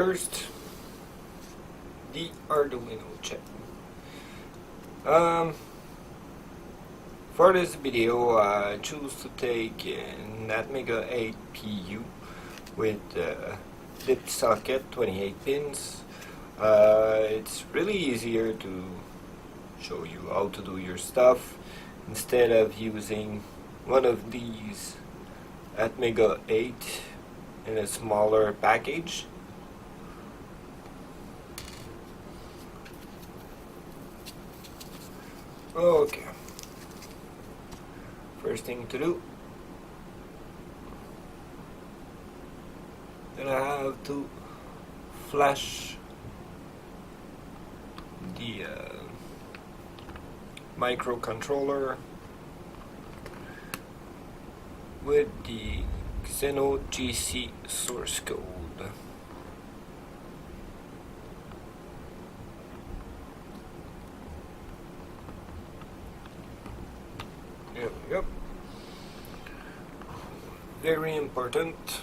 First, the Arduino chip. For this video, I choose to take an Atmega 8 PU with lip socket 28 pins. It's really easier to show you how to do your stuff instead of using one of these Atmega 8 in a smaller package. Okay, first thing to do, then I have to flash the microcontroller with the Xeno GC source code. There we go. Very important.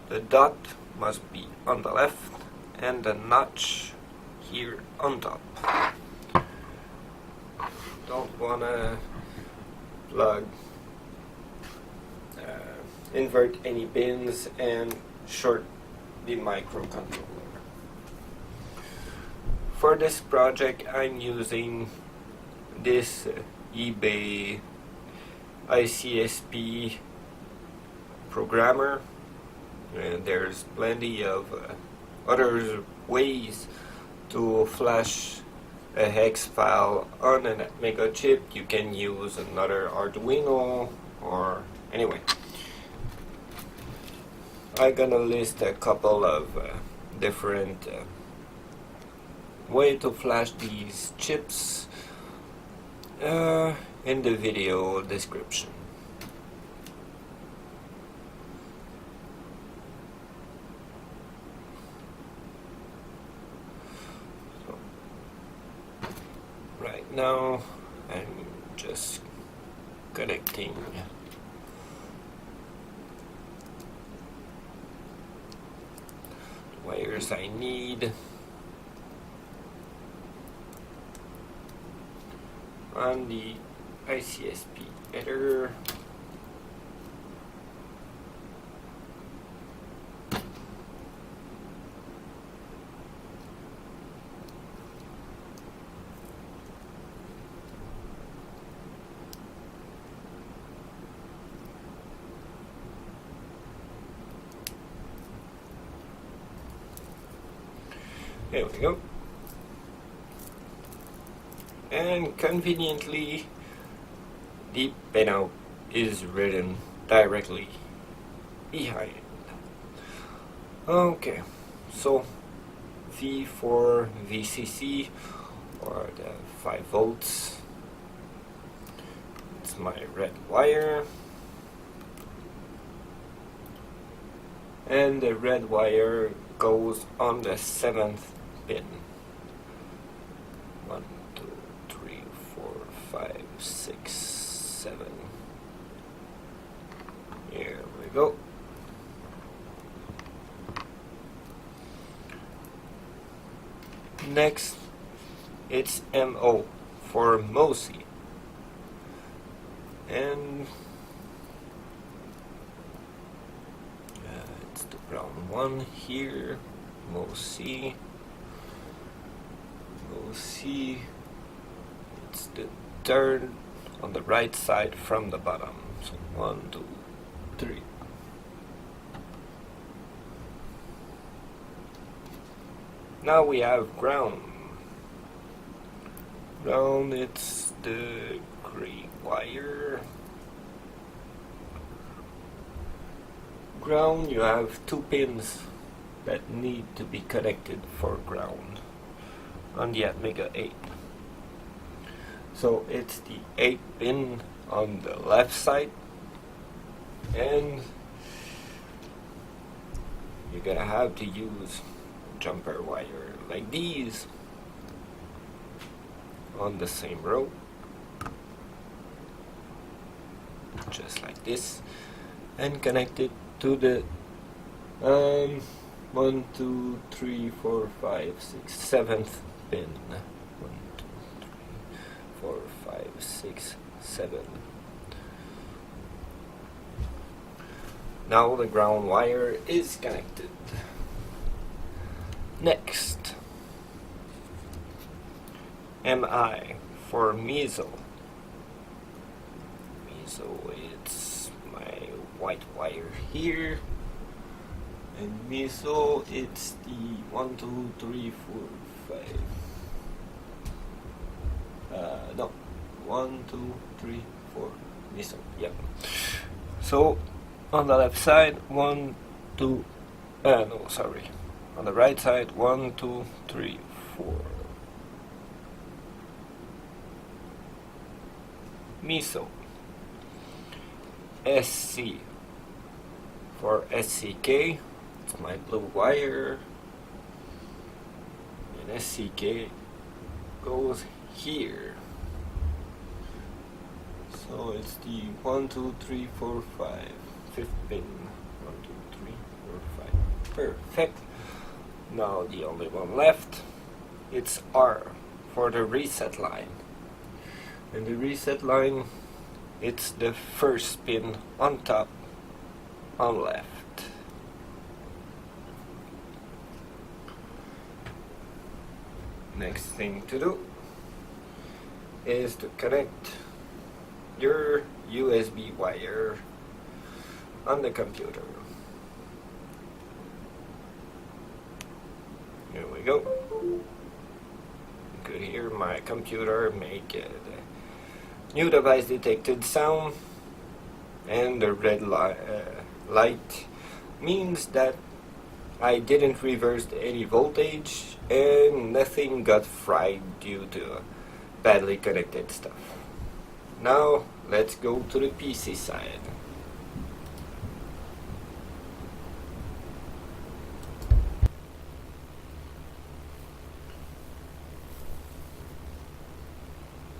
The dot must be on the left and the notch here on top. Don't wanna plug, invert any pins and short the microcontroller. For this project I'm using this eBay icsp programmer. There's plenty of other ways to flash a hex file on an Atmega chip. You can use another Arduino, or anyway, I'm gonna list a couple of different way to flash these chips in the video description. So, right now I'm just connecting the wires I need on the icsp header. There we go. And conveniently, the pinout is written directly behind. Okay, so V for VCC, or the 5 volts. It's my red wire, and the red wire goes on the 7th pin. 1, 2, 3, 4, 5, 6, 7. Here we go. Next, it's MO for MOSI, and it's the brown one here. MOSI. It's the third on the right side from the bottom. So 1, 2, 3. Now we have ground. Ground, it's the gray wire. Ground, you have 2 pins that need to be connected for ground on the Atmega 8. So it's the 8 pin on the left side, and you're gonna have to use jumper wire like these on the same row, just like this, and connect it to the 1, 2, 3, 4, 5, 6, 7th pin. 1, 2, 3, 4, 5, 6, 7. Now the ground wire is connected. Next, MI for meso. Meso, it's my white wire here. And meso, it's the 1, 2, 3, 4, 5. No, 1, 2, 3, 4. Meso, yep. So on the left side, 1, 2. No, sorry. On the right side, 1, 2, 3, 4. Meso. SC for SCK. It's my blue wire, and SCK goes here. So it's the 1, 2, 3, 4, 5, 5th pin. 1, 2, 3, 4, 5. Perfect. Now the only one left, it's R for the reset line. And the reset line, it's the first pin on top, on left. Next thing to do is to connect your USB wire on the computer. Here we go. You could hear my computer make the new device detected sound, and the red light means that I didn't reverse any voltage and nothing got fried due to badly connected stuff. Now let's go to the PC side.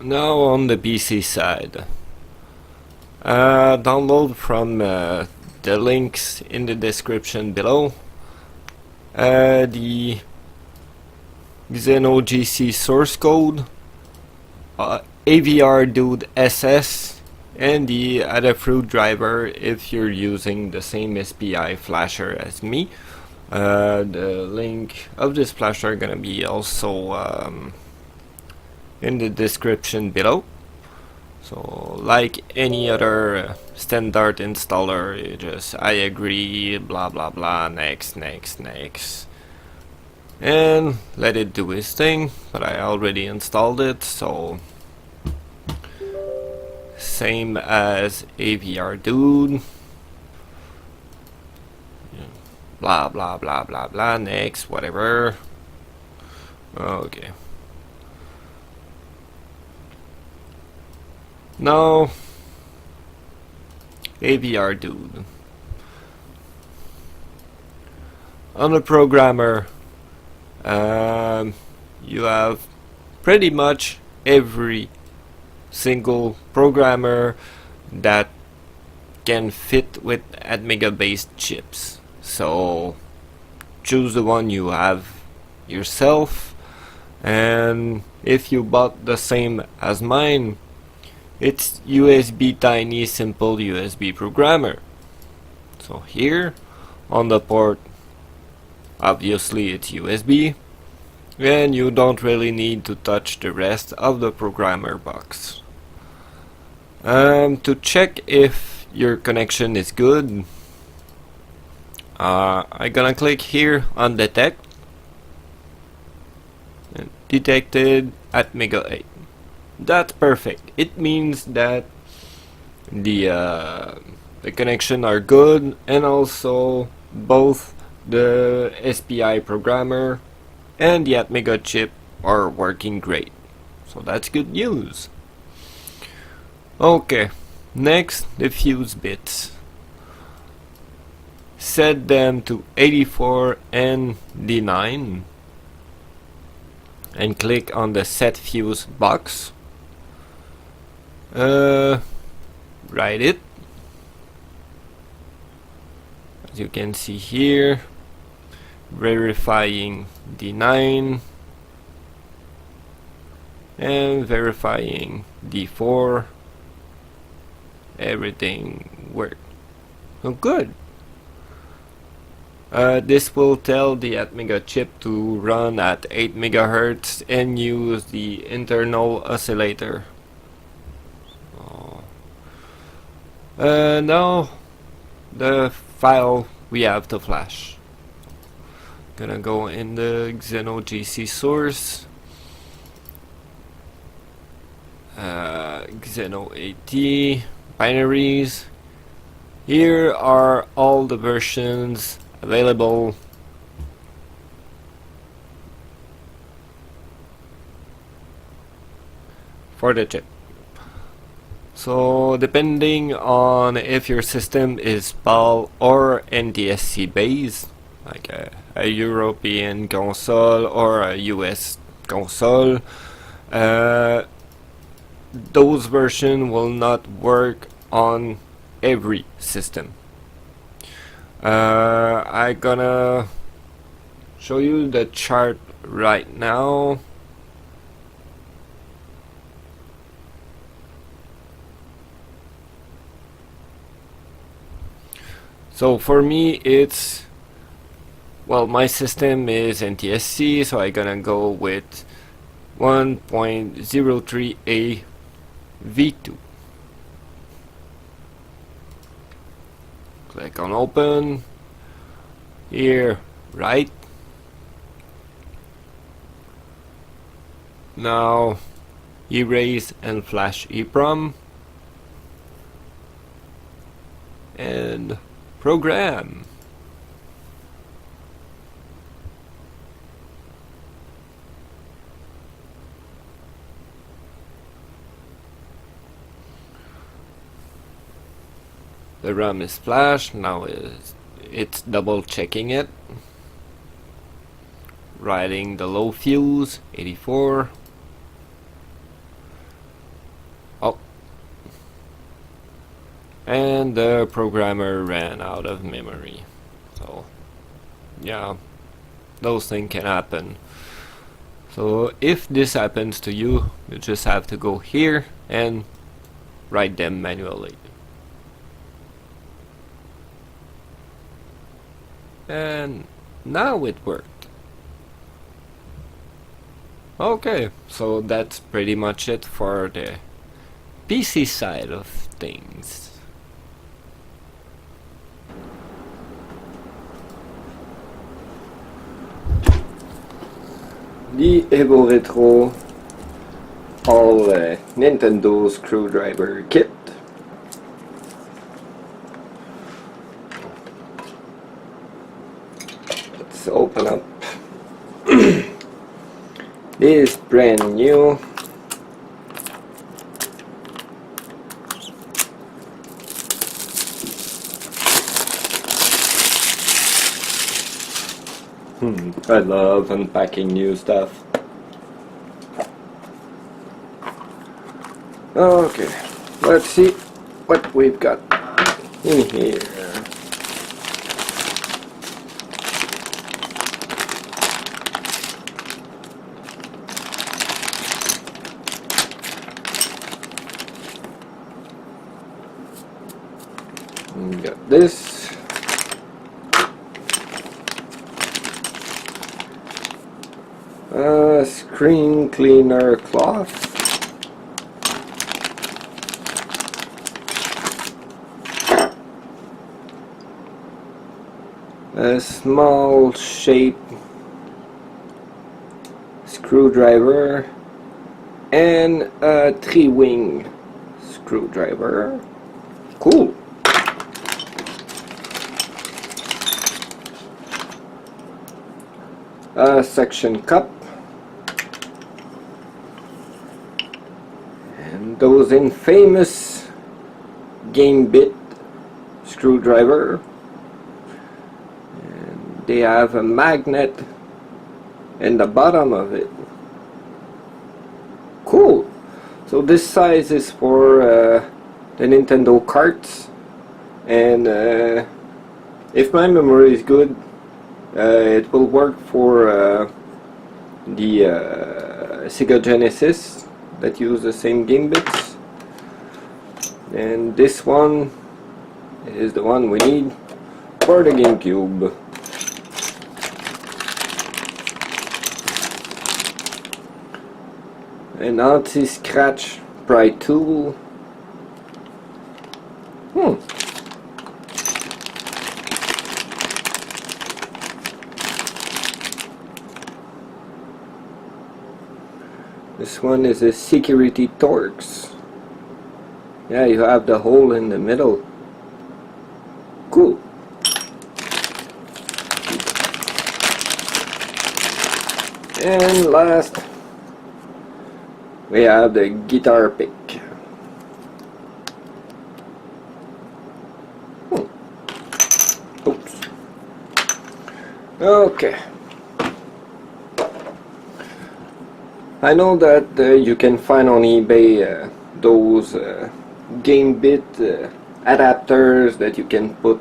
Now on the PC side, download from the links in the description below the XenoGC source code, AVR-Dude SS, and the Adafruit driver if you're using the same SPI flasher as me. The link of this flasher gonna be also in the description below. So like any other standard installer, you just I agree, blah blah blah, next, and let it do its thing. But I already installed it, so same as AVR-Dude, blah blah blah blah blah, next, whatever. Okay. Now, AVR-Dude. On the programmer, you have pretty much every single programmer that can fit with Atmega based chips. So choose the one you have yourself, and if you bought the same as mine, it's USB Tiny Simple USB Programmer. So here on the port, obviously it's USB, and you don't really need to touch the rest of the programmer box. To check if your connection is good, I'm gonna click here on detect, and detected at Mega 8. That's perfect. It means that the connection are good, and also both the SPI programmer and the Atmega chip are working great. So that's good news. Okay, next, the fuse bits. Set them to 84 and D9 and click on the set fuse box. Write it. As as you can see here, verifying D9 and verifying D4. Everything worked. Oh, good. This will tell the Atmega chip to run at 8 MHz and use the internal oscillator. Now the file we have to flash. Gonna go in the Xeno GC source, Xeno AT binaries. Here are all the versions available. For the chip. So depending on if your system is PAL or NTSC based, like a European console or a US console, those versions will not work on every system. I'm gonna show you the chart right now. So for me it's, well, my system is NTSC, so I'm gonna go with 1.03A V2. Click on open. Here, right. Now erase and flash EEPROM and program. The RAM is flashed. Now it's double checking it. Writing the low fuse 84. Oh, and the programmer ran out of memory. So yeah, those things can happen. So if this happens to you, you just have to go here and write them manually. And now it worked. Okay, so that's pretty much it for the PC side of things. The Evo Retro all Nintendo screwdriver kit. Let's open up. This is brand new. I love unpacking new stuff. Okay, let's see what we've got in here. We got this. Screen cleaner cloth. A small shape screwdriver and a 3-wing screwdriver. Cool. A section cup. And those infamous game bit screwdriver. And they have a magnet in the bottom of it. Cool. So this size is for the Nintendo carts, and If my memory is good, it will work for the Sega Genesis that use the same game bits, and this one is the one we need for the GameCube. An anti-scratch pry tool. This one is a security Torx. Yeah, you have the hole in the middle. Cool. And last, we have the guitar pick. Oops. Okay. I know that you can find on eBay those game bit adapters that you can put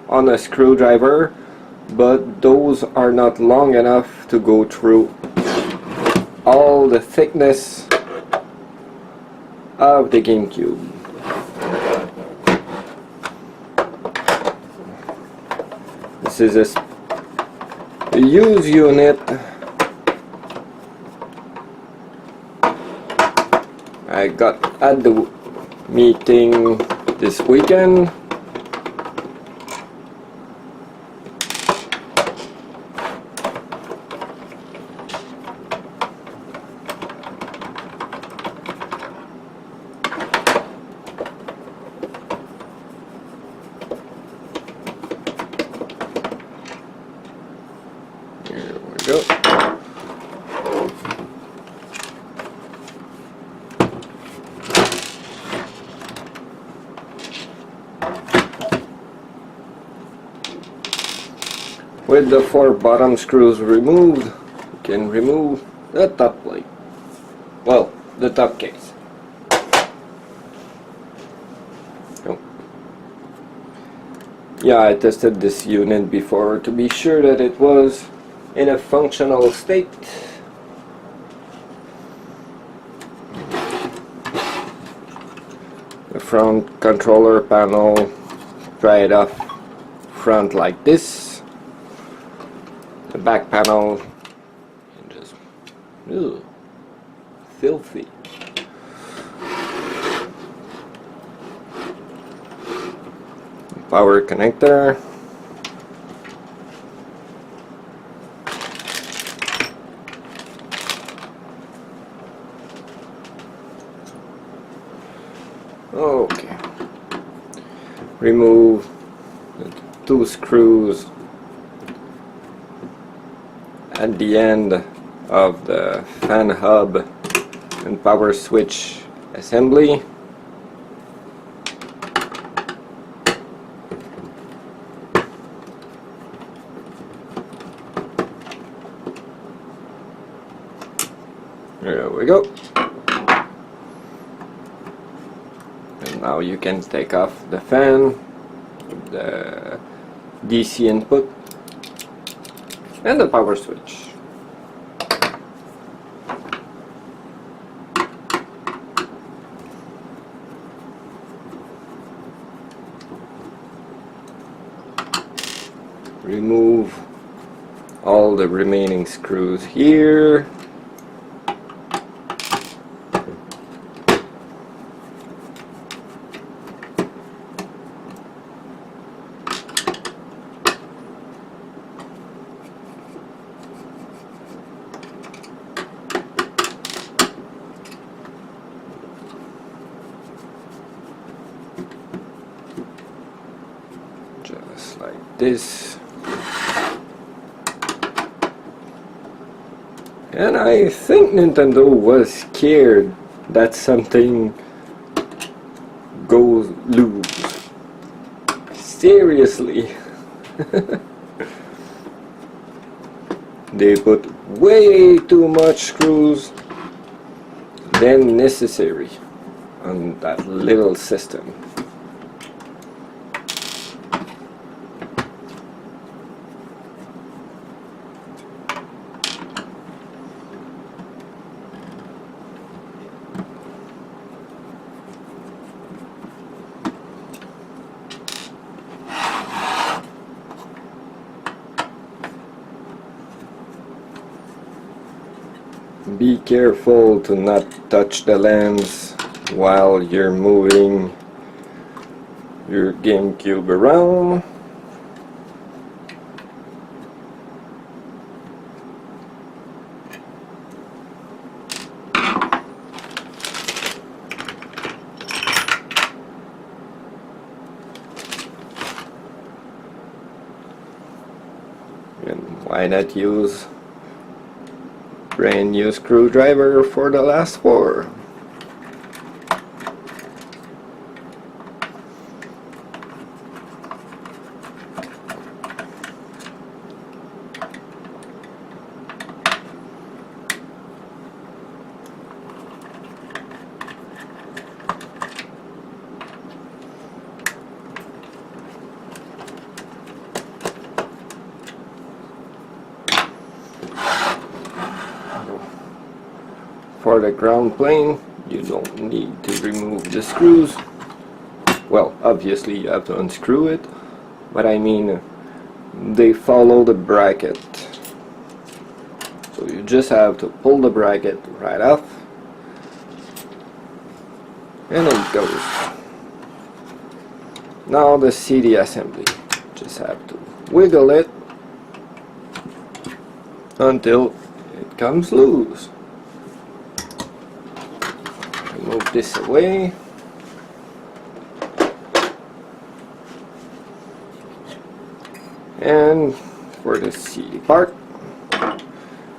on a screwdriver, but those are not long enough to go through all the thickness of the GameCube. This is a used unit I got at the meeting this weekend. Here we go. With the 4 bottom screws removed, you can remove the top plate. Well, the top case. Oh. Yeah, I tested this unit before to be sure that it was in a functional state. The front controller panel, pry it off front like this. The back panel, and just filthy. Power connector. Okay. Remove the 2 screws at the end of the fan hub and power switch assembly. There we go. And now you can take off the fan, the DC input, and the power switch. Remove all the remaining screws here. Just like this. And I think Nintendo was scared that something goes loose. Seriously. They put way too much screws than necessary on that little system. be careful to not touch the lens while you're moving your GameCube around. And why not use brand new screwdriver for the last 4? For the ground plane, you don't need to remove the screws. Well, obviously you have to unscrew it, but I mean, they follow the bracket. So you just have to pull the bracket right off, and it goes. Now the CD assembly, just have to wiggle it until it comes loose. Move this away. And for the CD part,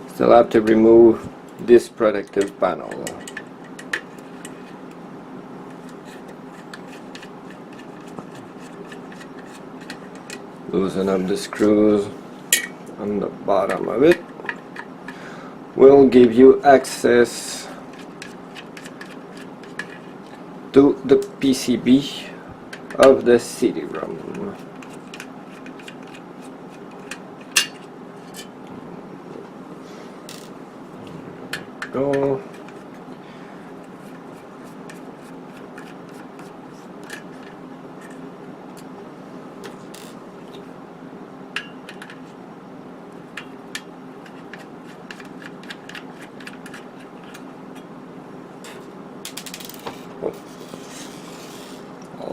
still have to remove this protective panel. Loosen up the screws on the bottom of it. Will give you access to the PCB of the CD-ROM. Go.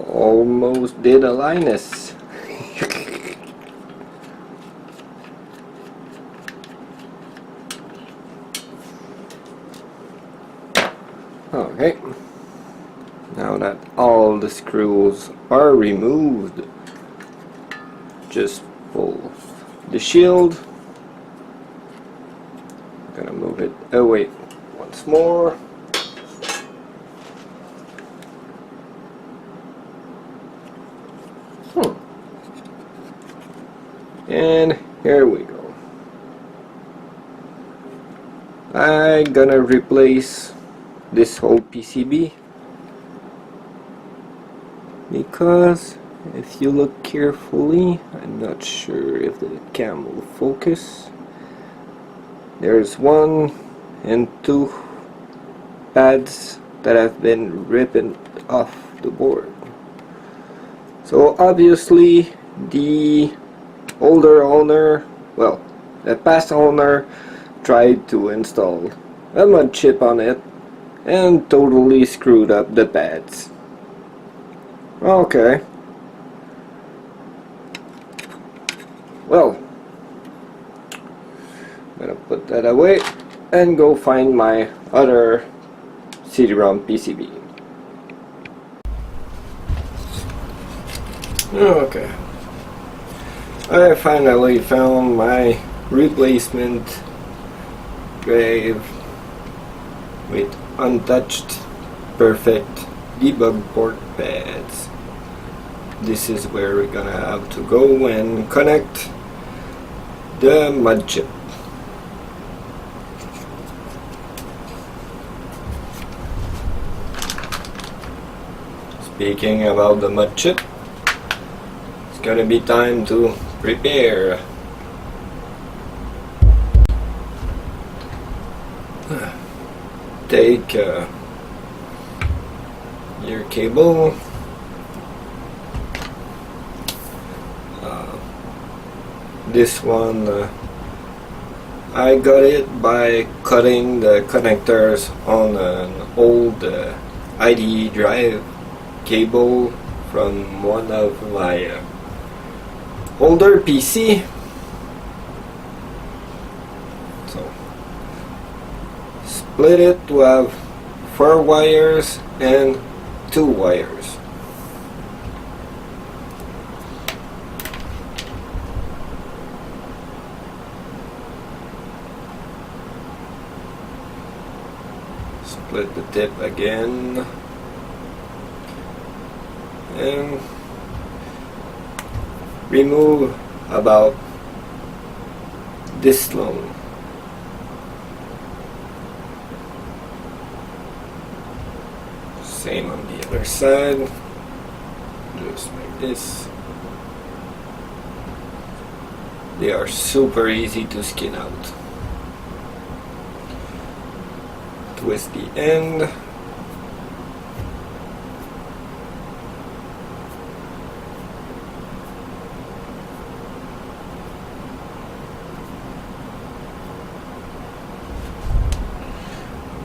Almost did a Linus. Okay, now that all the screws are removed, just pull the shield. I'm gonna move it away once more. And here we go. I'm gonna replace this whole PCB because if you look carefully, I'm not sure if the cam will focus. There's 1 and 2 pads that have been ripped off the board. So obviously the older owner, well, the past owner tried to install a mud chip on it and totally screwed up the pads. Okay. Well, I'm gonna put that away and go find my other CD-ROM PCB. Okay. I finally found my replacement drive with untouched, perfect debug port pads. This is where we're gonna have to go and connect the mud chip. Speaking about the mud chip, it's gonna be time to prepare. Take your cable, this one I got it by cutting the connectors on an old IDE drive cable from one of my older PC. So split it to have 4 wires and 2 wires. Split the tip again and remove about this long. Same on the other side, just like this. They are super easy to skin out. Twist the end.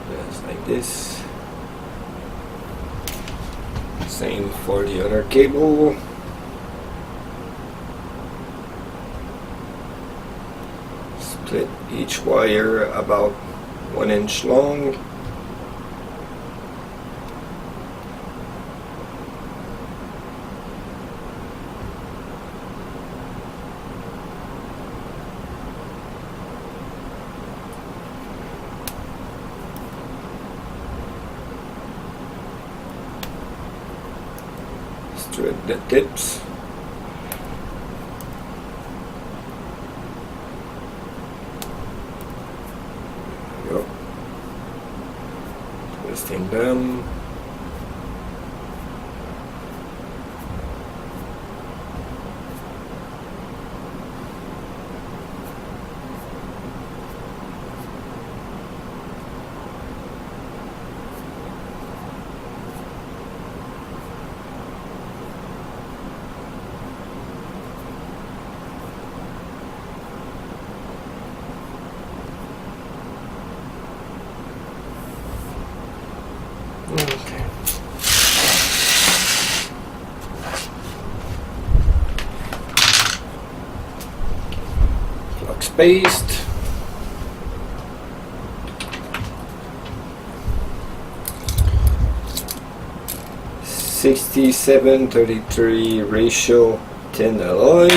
Just like this. Same for the other cable. Split each wire about 1 inch long. Strip the tips. There we go. Twisting them. Okay. Flux paste. (67-33) ratio tin alloy.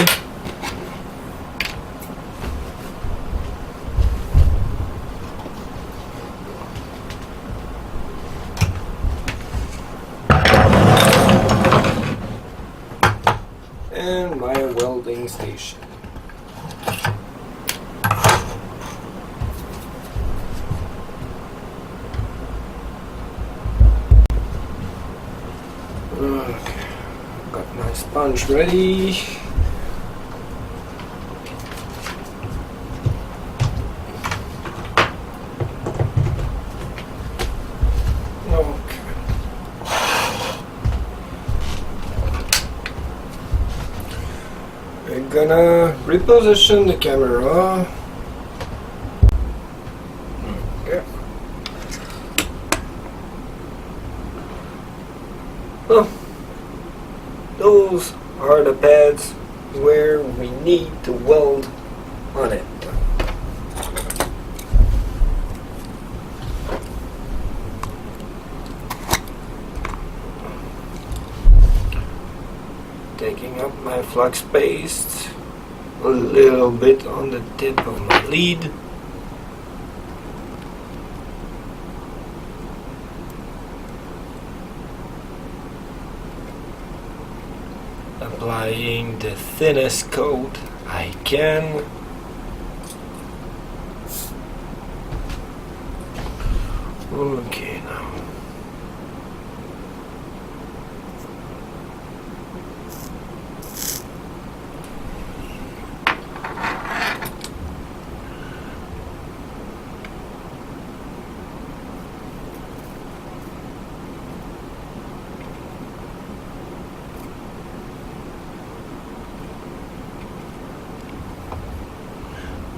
And my welding station. Okay, got my sponge ready. We're gonna reposition the camera. Okay. Oh, those are the pads where we need to weld on it. Taking up my flux paste a little bit on the tip of my lead. Applying the thinnest coat I can. Okay, now.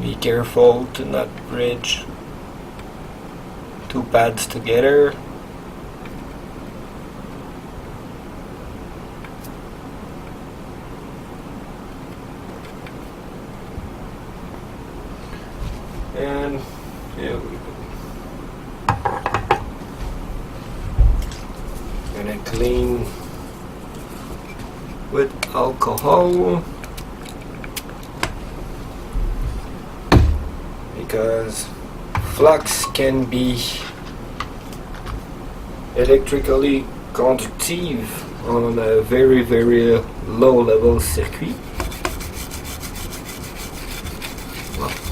We careful to not bridge two pads together. And here we go. Gonna clean with alcohol because flux can be electrically conductive on a very low level circuit.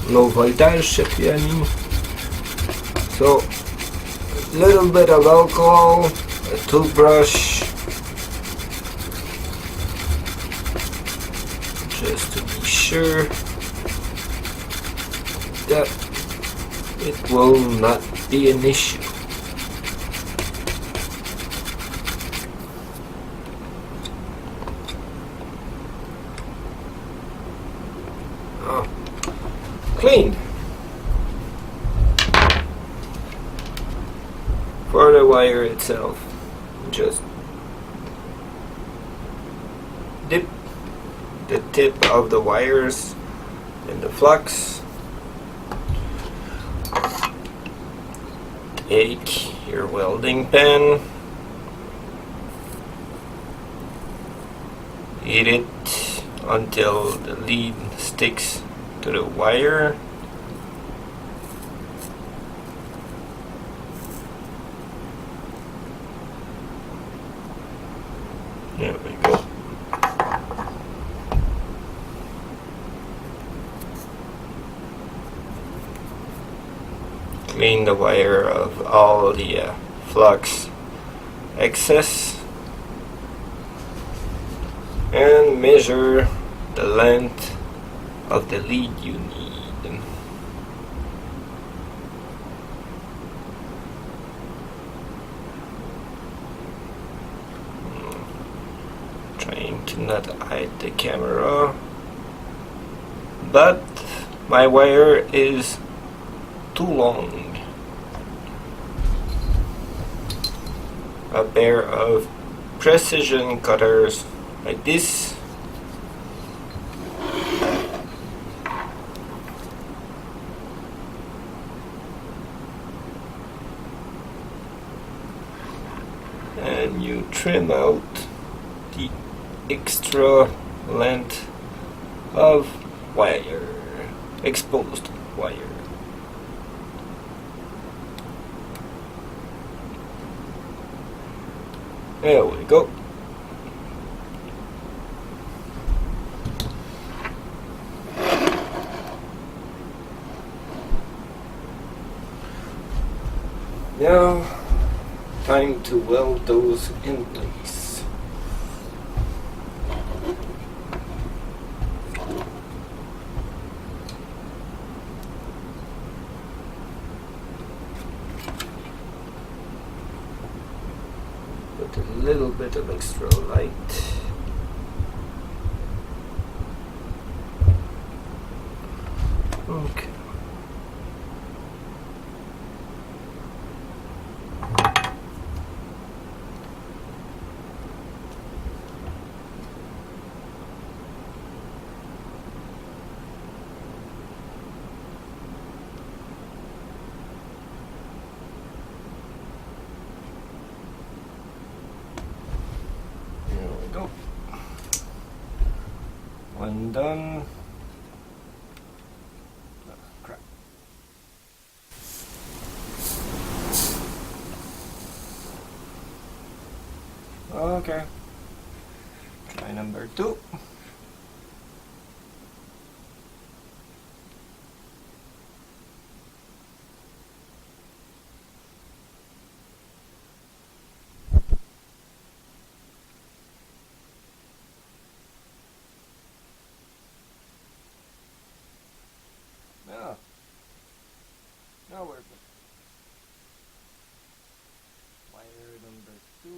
Low voltage circuit, I mean. So a little bit of alcohol, a toothbrush, just to be sure that it will not be an issue. Clean. For the wire itself, just dip the tip of the wires in the flux. Take your welding pen, heat it until the lead sticks to the wire. There we go. Clean the wire of all the flux excess and measure the length of the lead you need. Trying to not hide the camera, but my wire is too long. A pair of precision cutters like this and you trim out the extra length of wire, exposed wire. There we go. Now, time to weld those in place. Put a little bit of extra light. Okay. Go. One done. Oh, crap. Okay. Try number 2. Now we're good. Wire number 2.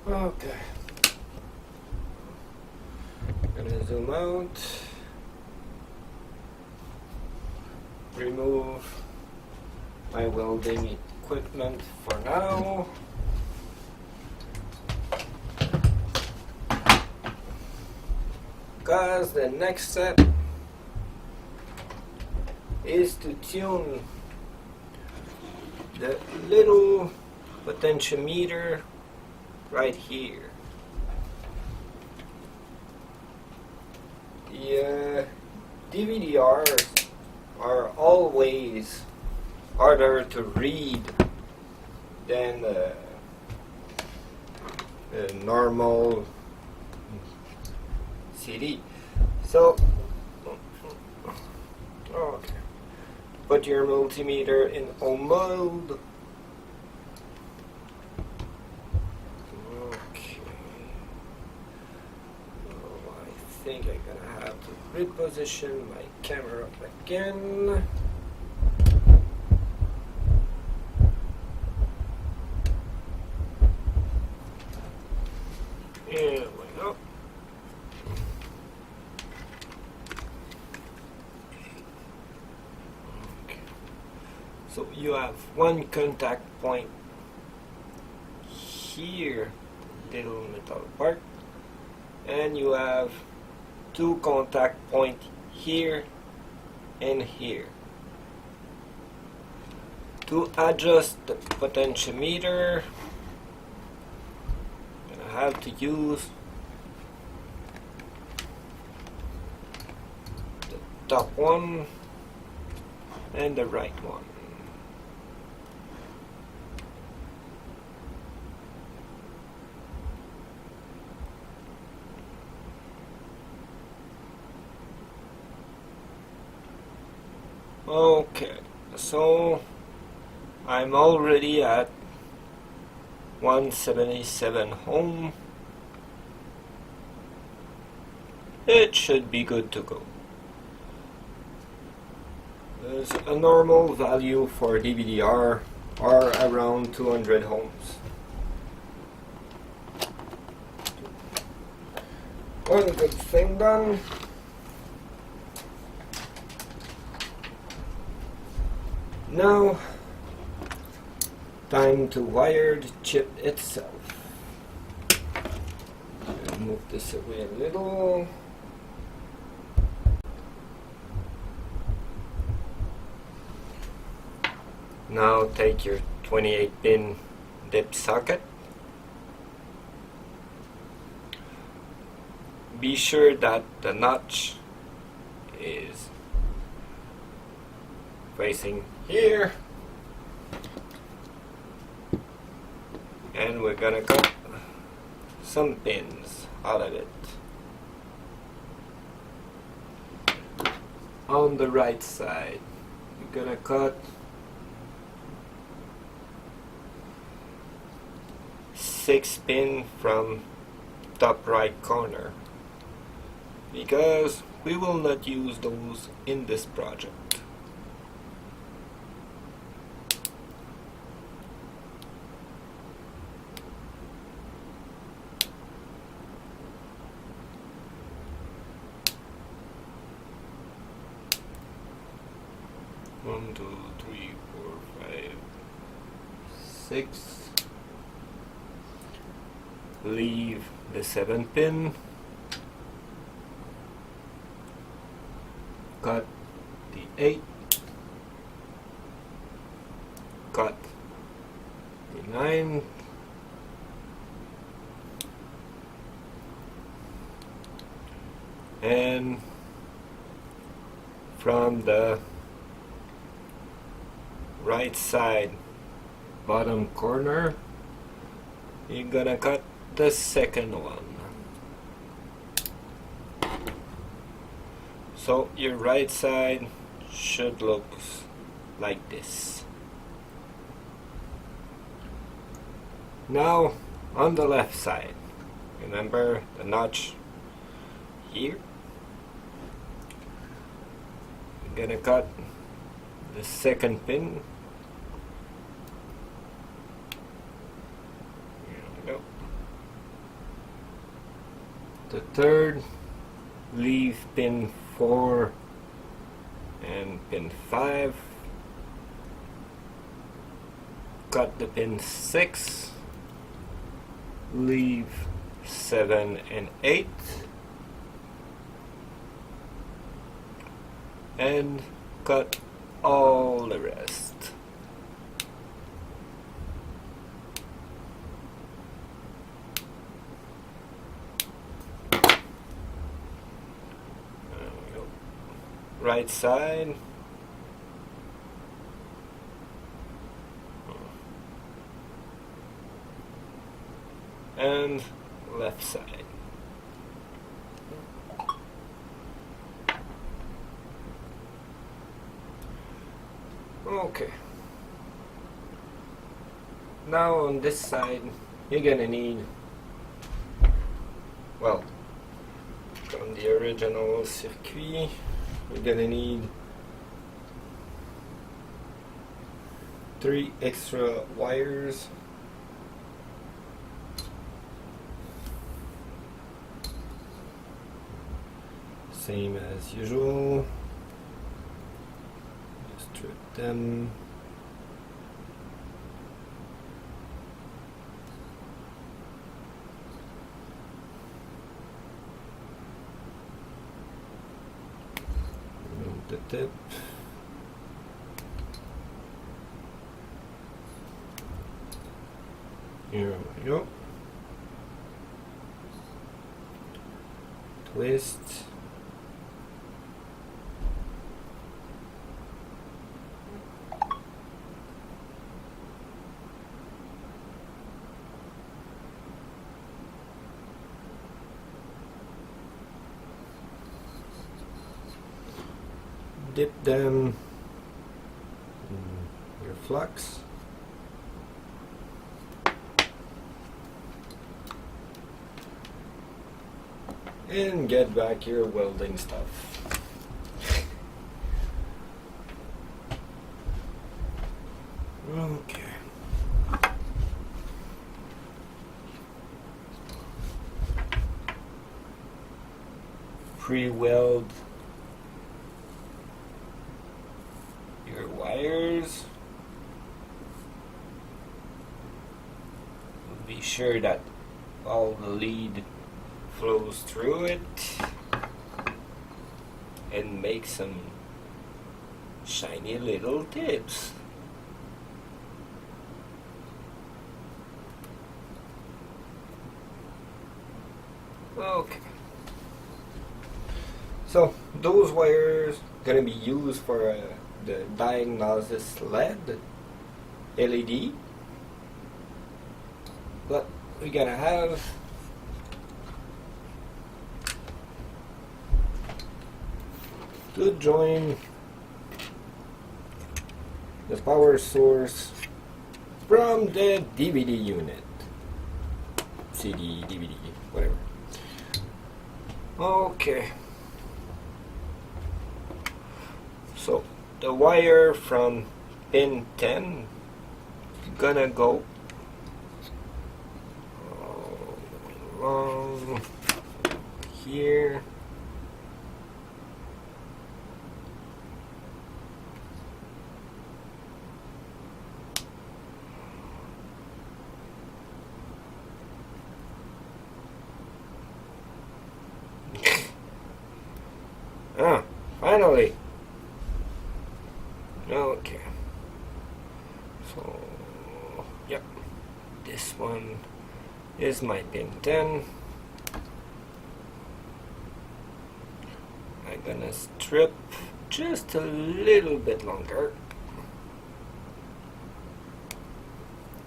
Okay. Gonna zoom out. Remove my welding equipment for now. Because the next step is to tune the little potentiometer right here. The DVDRs are always harder to read than the normal CD. So, okay. Put your multimeter in ohm mode. Okay. Oh, I think I'm gonna have to reposition my camera again. Here we go. Okay. So you have one contact point here, little metal part, and you have two contact points here and here. To adjust the potentiometer, I have to use the top one and the right one. Okay, so I'm already at 177 ohm. It should be good to go. There's a normal value for DVDR are around 200 ohms. One good thing done. Now, time to wire the chip itself. Move this away a little. Now take your 28-pin dip socket. Be sure that the notch is facing here. And we're gonna cut some pins out of it. On the right side, we're gonna cut 6 pins from top right corner, because we will not use those in this project. One, two, three, four, five, 6. Leave the 7 pin. Cut the 8. Cut the 9. And from the right side bottom corner, you're gonna cut the second one. So your right side should look like this. Now on the left side, remember the notch here? You're gonna cut the second pin. Here we go. the third, leave pin 4 and pin 5, cut the pin 6, leave 7 and 8, and cut all the rest. Right side, and left side. Okay. Now on this side, you're gonna need, well, from the original circuit, we're gonna need 3 extra wires. Same as usual. Just strip them. Remove the tip. Here we go. Twist. Dip them in your flux. And get back your welding stuff. Okay. Pre-weld your wires. Be sure that all the lead flows through it and make some shiny little tips. Okay. So those wires gonna be used for the diagnosis LED, but we gotta have to join the power source from the DVD unit, CD, DVD, whatever. Okay. So the wire from pin 10 is gonna go along here. Finally. Okay. So, yep. This one is my pin 10. I'm gonna strip just a little bit longer.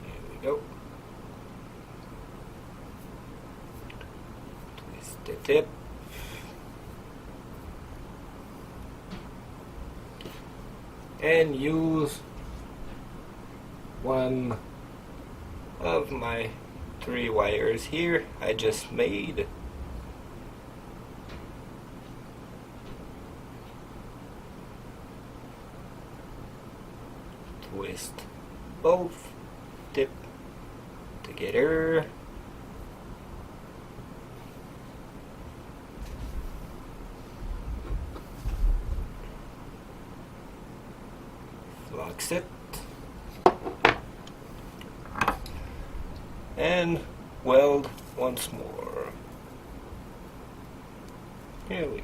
There we go. Twist the tip. And use one of my 3 wires here I just made. Twist both tip together. flux it, and weld once more. Here we go.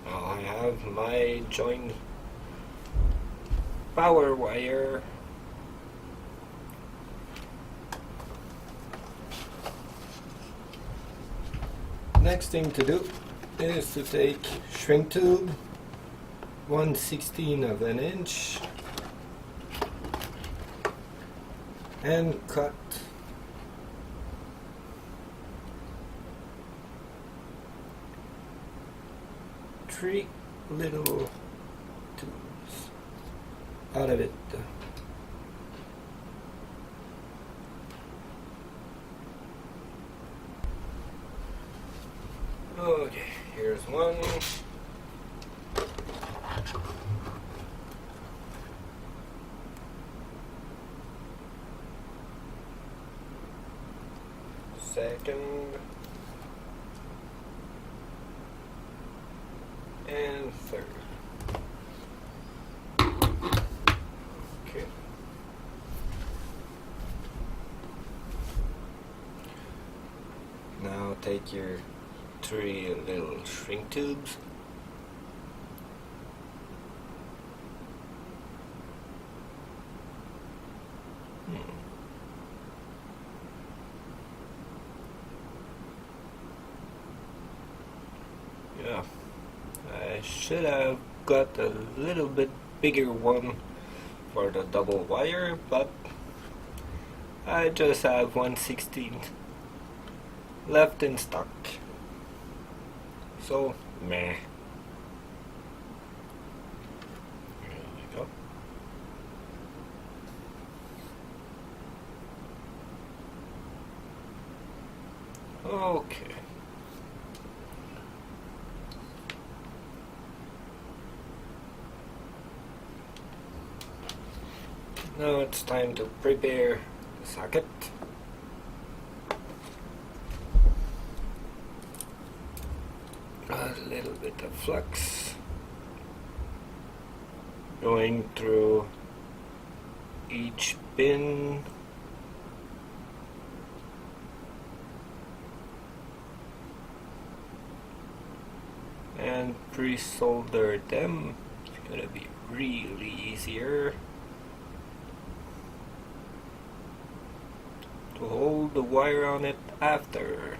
Now I have my joint power wire. Next thing to do is to take shrink tube, 1/16 of an inch, and cut three little tubes out of it. Okay, here's one. Second. And third. Okay. Now take your three little shrink tubes. Yeah, I should have got a little bit bigger one for the double wire, but I just have 1/16 left in stock. So, meh. There we go. Okay. Now it's time to prepare the socket. A little bit of flux going through each pin. And pre-solder them. It's gonna be really easier to hold the wire on it after,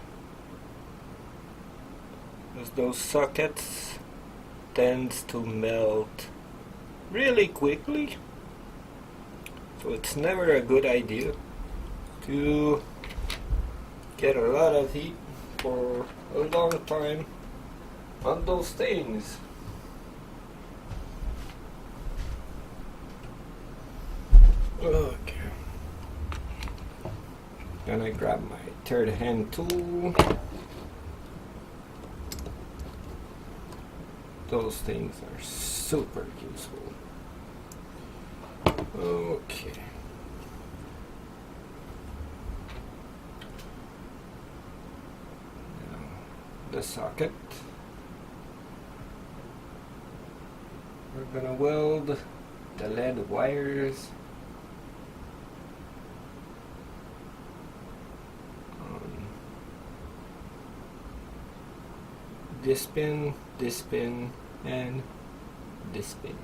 because those sockets tends to melt really quickly, so it's never a good idea to get a lot of heat for a long time on those things. Okay. Then I grab my third hand tool. Those things are super useful. Okay. Now the socket. We're gonna weld the lead wires on this pin, and this pin.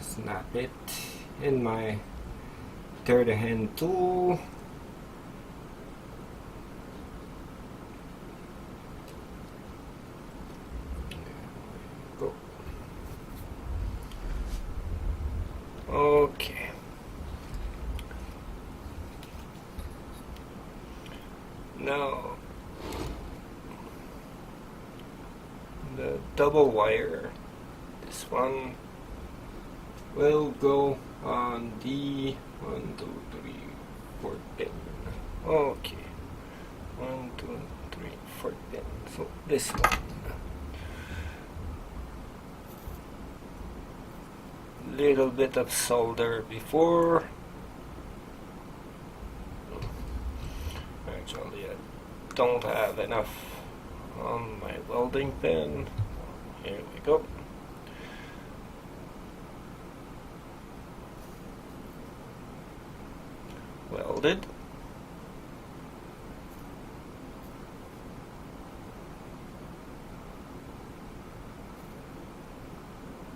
Snap it in my third hand tool. Go. Okay. Now the double wire, this one will go on the 1, 2, 3, 4 pin. Okay, 1, 2, 3, 4 pin. So this one. little bit of solder before. Actually, I don't have enough on my welding pen. Here we go. Welded.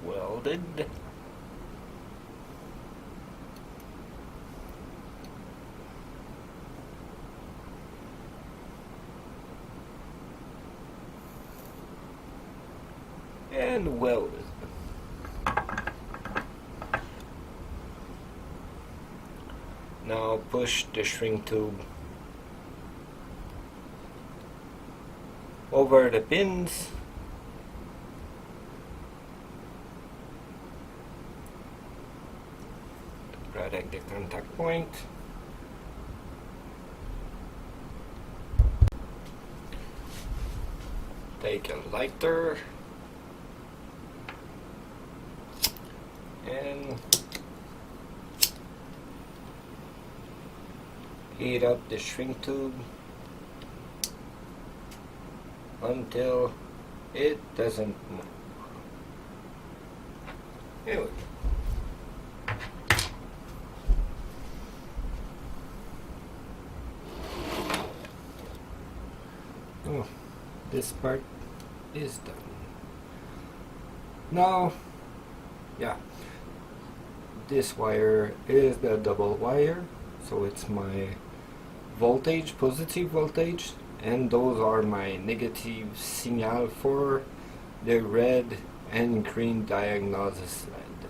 Welded. And welded. Now push the shrink tube over the pins. To protect the contact point. Take a lighter and heat up the shrink tube until it doesn't move. Here we go. Oh, this part is done. Now, yeah, this wire is the double wire, so it's my voltage, positive voltage, and those are my negative signal for the red and green diagnosis LED.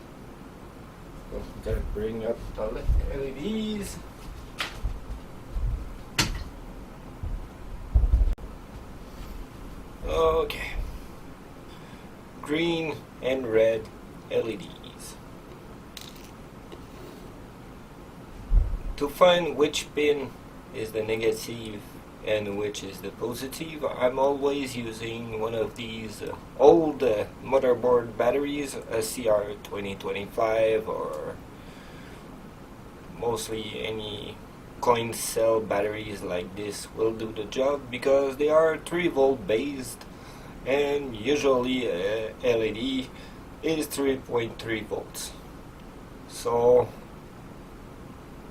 So I'm gonna bring up the LEDs. Okay, green and red LEDs. To find which pin is the negative and which is the positive, I'm always using one of these old motherboard batteries, a CR2025, or mostly any coin cell batteries like this will do the job, because they are 3-volt based, and usually a LED is 3.3 volts. So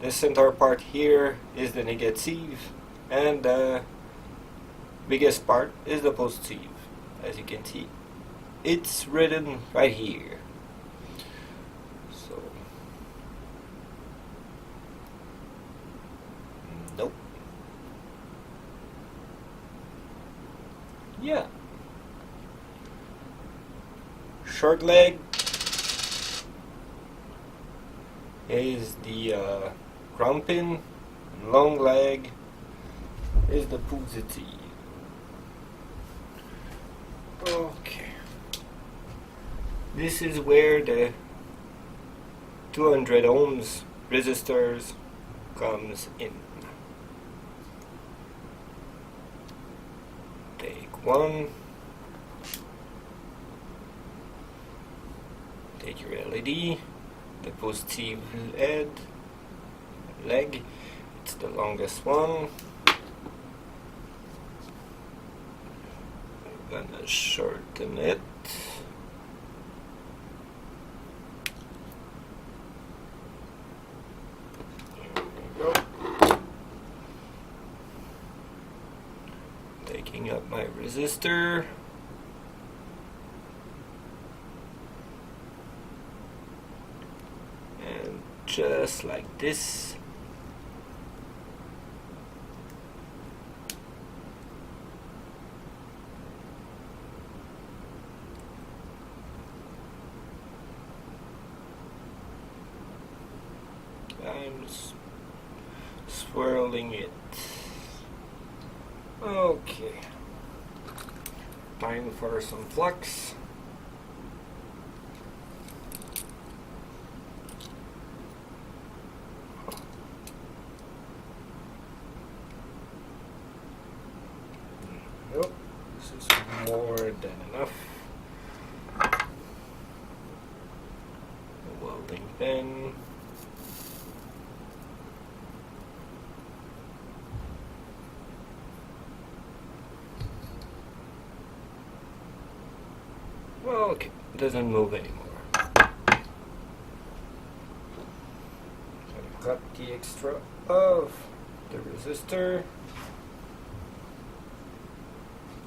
the center part here is the negative, and the biggest part is the positive. As you can see, it's written right here. So nope. Yeah. Short leg is the ground pin, long leg is the positive. Okay. This is where the 200 ohms resistors comes in. Take one. Take your LED, the positive leg, it's the longest one. I'm gonna shorten it. There we go. Taking up my resistor. And just like this. I'm swirling it. Okay. Time for some flux. Nope, this is more than enough. then well, okay, it doesn't move anymore. So I cut the extra of the resistor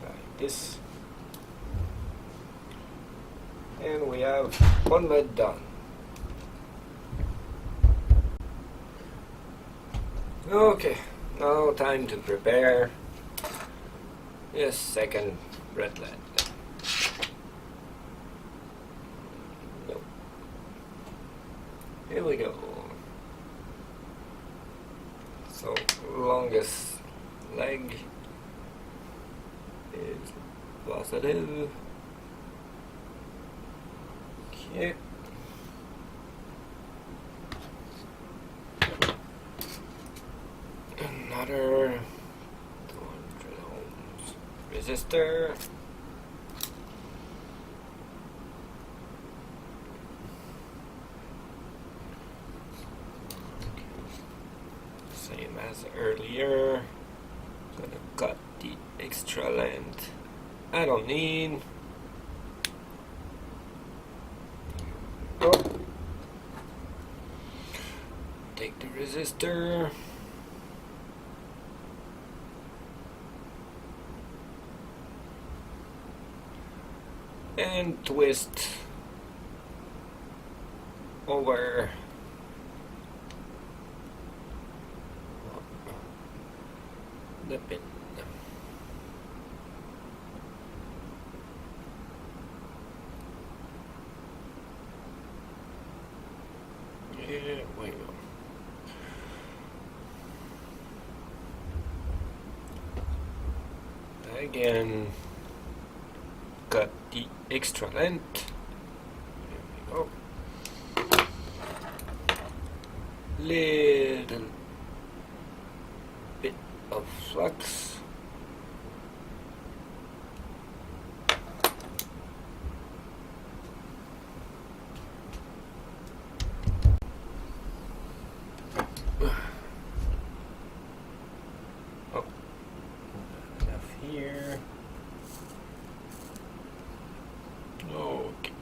like this, and we have one led done. Okay, now time to prepare this second red LED. Nope. Here we go. So longest leg is positive. Okay. Another 200 ohms resistor. Same as earlier. Gonna cut the extra length I don't need. Oh. Take the resistor. And twist over the pin. Yeah, wait a minute. Again, cut the extra length. There we go. Little bit of flux. Oh, enough here. Okay.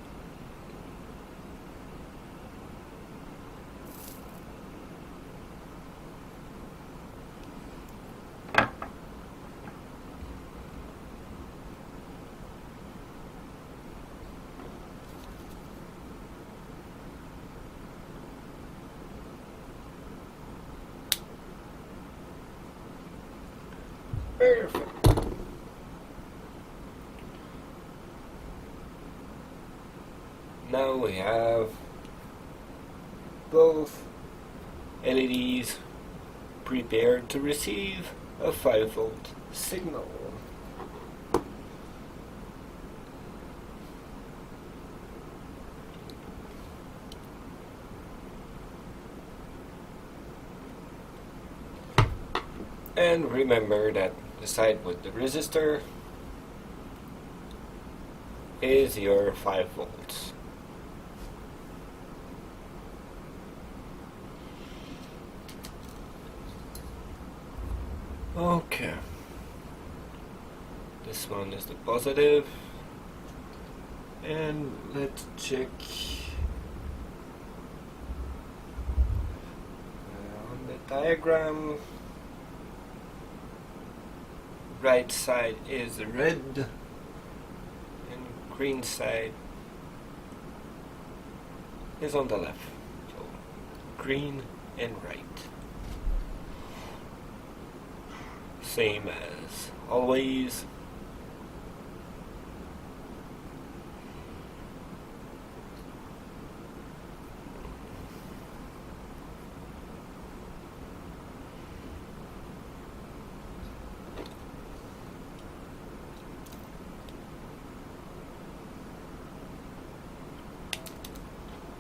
Perfect. Now we have both LEDs prepared to receive a 5-volt signal. And remember that the side with the resistor is your 5 volts. Okay, this one is the positive, and let's check on the diagram. Right side is red and green side is on the left, so green and right. Same as always.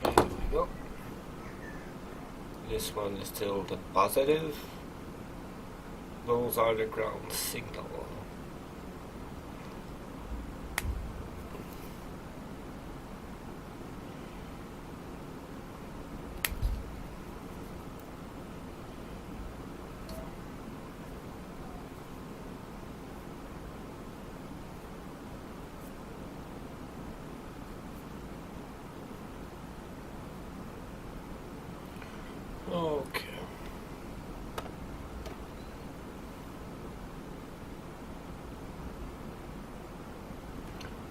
There we go. This one is still the positive. Those are the ground signal. Okay.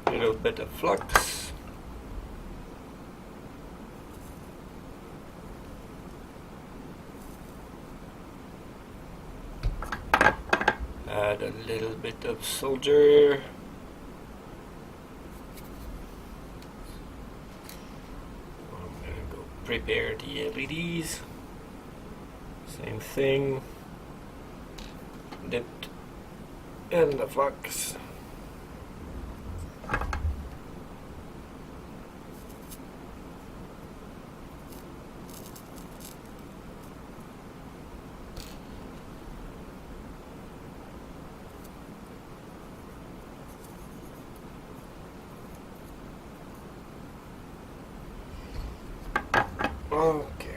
A little bit of flux. Add a little bit of solder. I'm gonna go prepare the LEDs. Same thing. Dipped in the flux. Okay.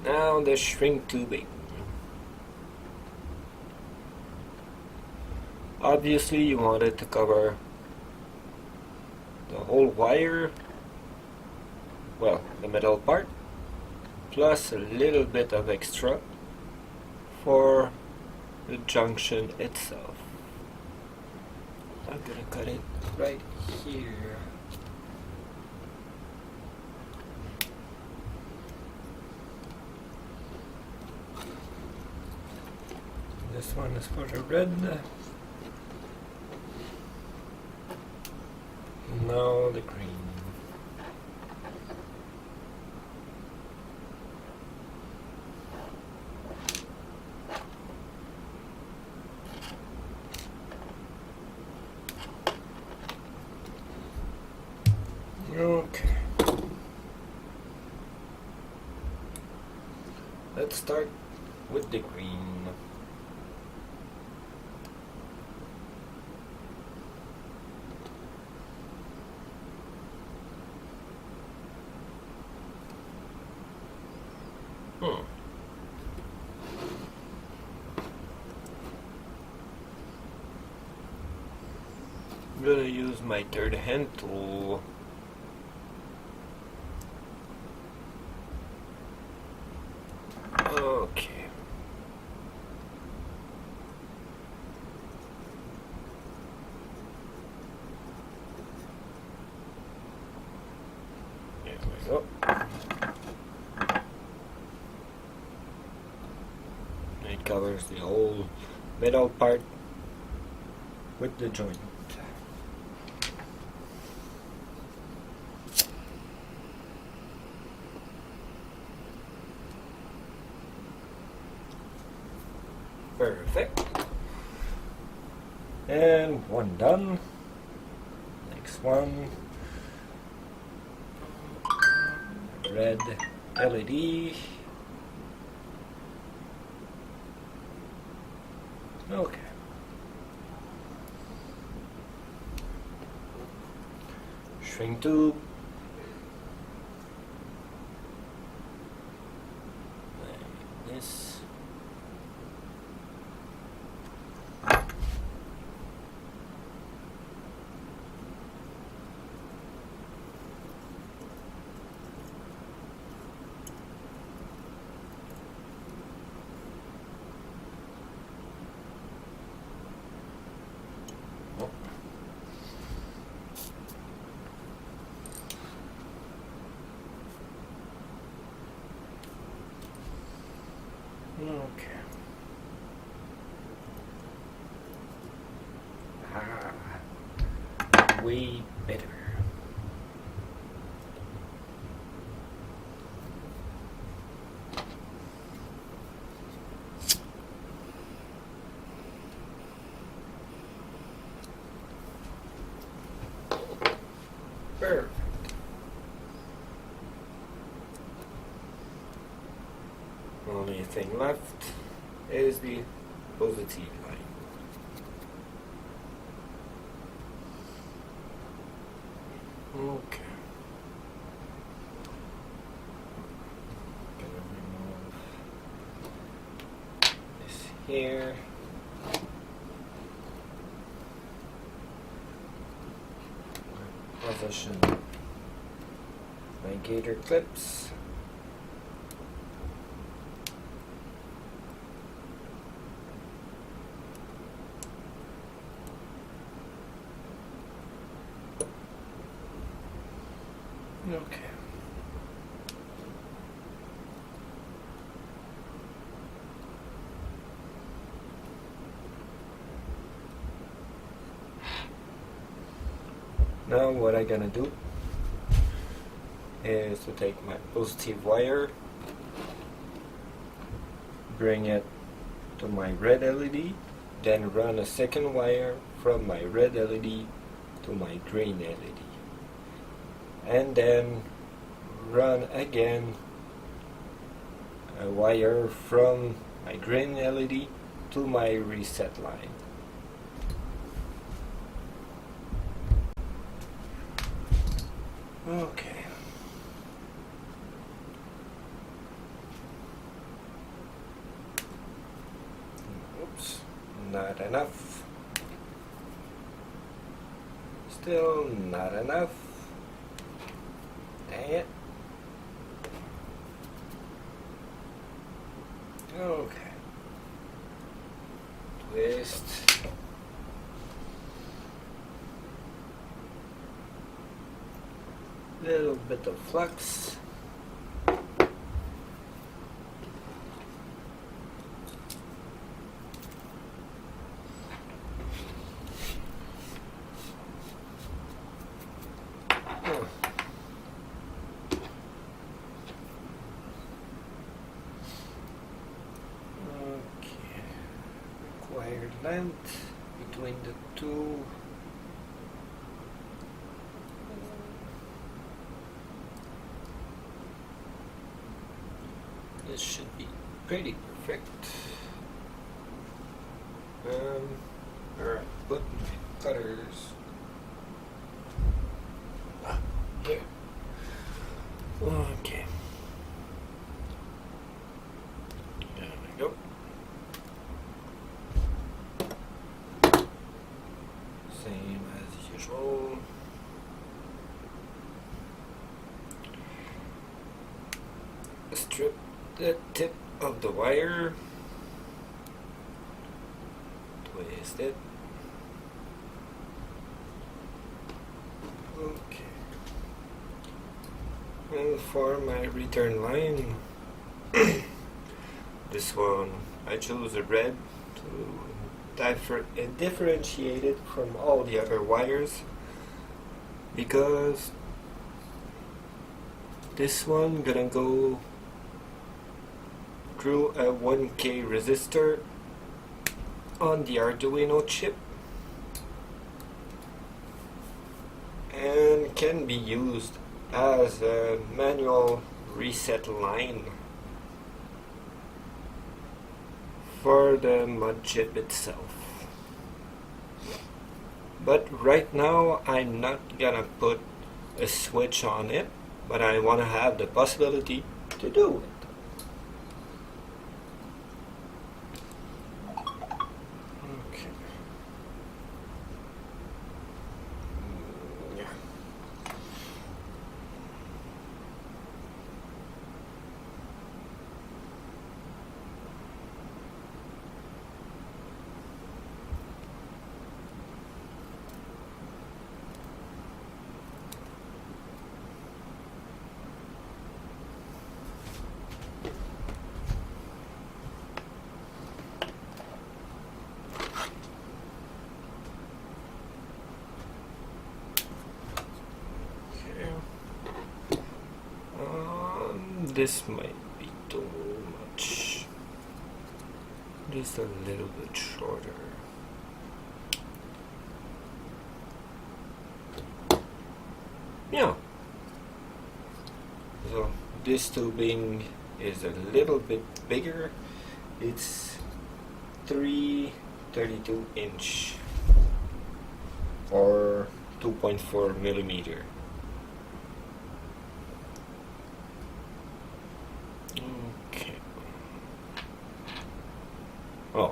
Now the shrink tubing. Obviously you want it to cover the whole wire, well, the metal part, plus a little bit of extra for the junction itself. I'm gonna cut it right here. This one is for the red. Now the green. Okay. Let's start with the green. I'm gonna use my third hand tool. Okay. There we go. It covers the whole metal part with the joint. Perfect. And one done. Next one. Red LED. Okay. Shrink tube. Like this. Okay. Way better. Perfect. Only thing left is the positive line. Okay. here. Position my gator clips. Okay. Now what I'm gonna do is to take my positive wire, bring it to my red LED, then run a second wire from my red LED to my green LED, and then run again a wire from my green LED to my reset line. Okay. Oops, not enough. Still not enough. Dang it. Okay. Twist. Little bit of flux. Required length between the two. This should be pretty perfect. Alright, put my cutters here. Okay. There we go. Same as usual. Strip the tip of the wire, twist it. Okay. And for my return line, this one I chose a red to differentiate it from all the other wires, because this one gonna go through a 1K resistor on the Arduino chip and can be used as a manual reset line for the modchip itself. But right now I'm not gonna put a switch on it, but I want to have the possibility to do it. This might be too much. Just a little bit shorter. Yeah. So this tubing is a little bit bigger. It's 332 inch or 2.4 millimeter. Okay. Oh,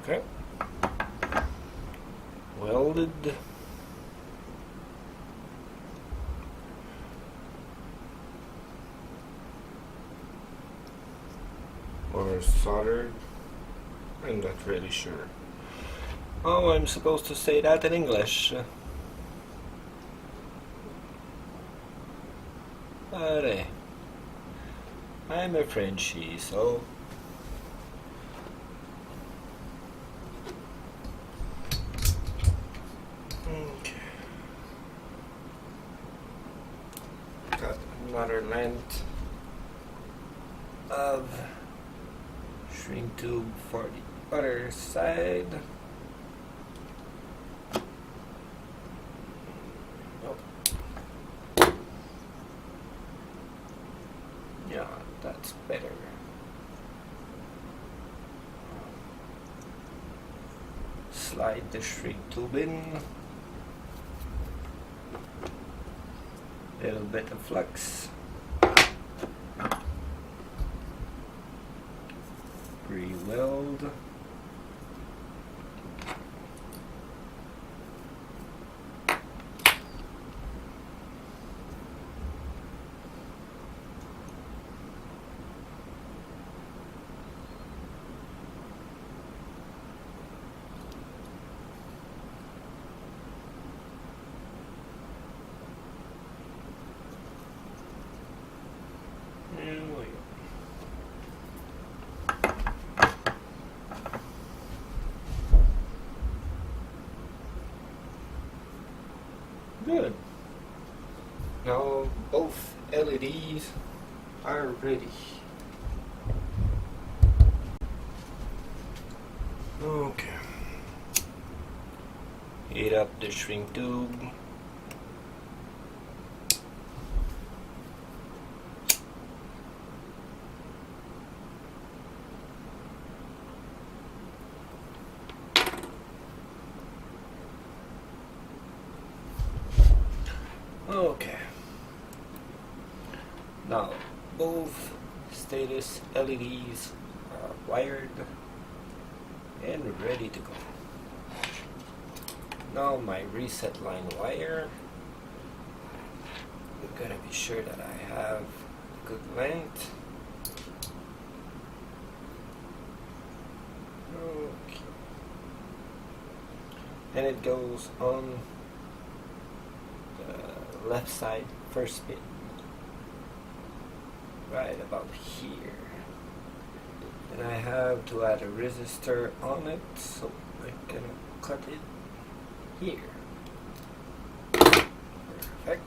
Okay. Welded. Or soldered. I'm not really sure. Oh, I'm supposed to say that in English. But I'm a Frenchie, so okay. Got another length of shrink tube for the other side. Yeah, that's better. Slide the shrink tube in. Little bit of flux. Re-weld. Good. Now both LEDs are ready. Okay. Heat up the shrink tube. Okay. Now both status LEDs are wired and ready to go. Now my reset line wire. I'm gonna be sure that I have good length. Okay. And it goes on the left side first pin, right about here. And I have to add a resistor on it, so I'm gonna cut it here. Perfect.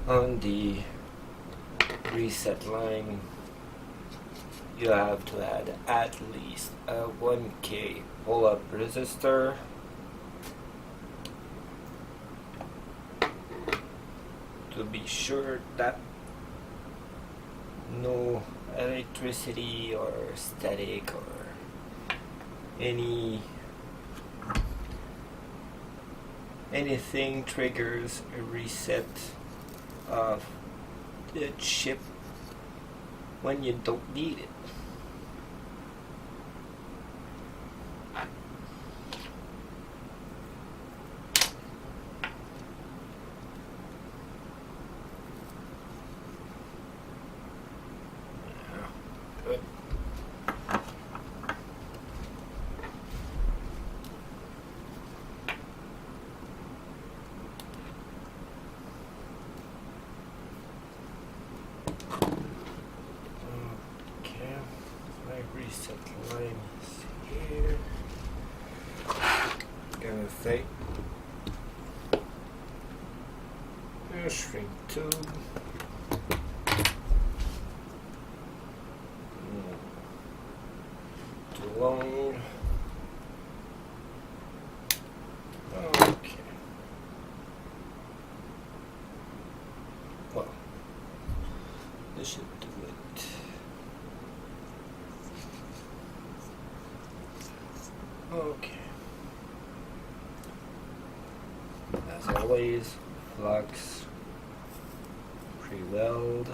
On the reset line, you have to add at least a 1K pull-up resistor to be sure that no electricity or static or anything triggers a reset of the chip when you don't need it. Good. reset line is here. Gonna say shrink tube. Too long. Okay. Well, this should do it. Okay. As always, flux, pre-weld.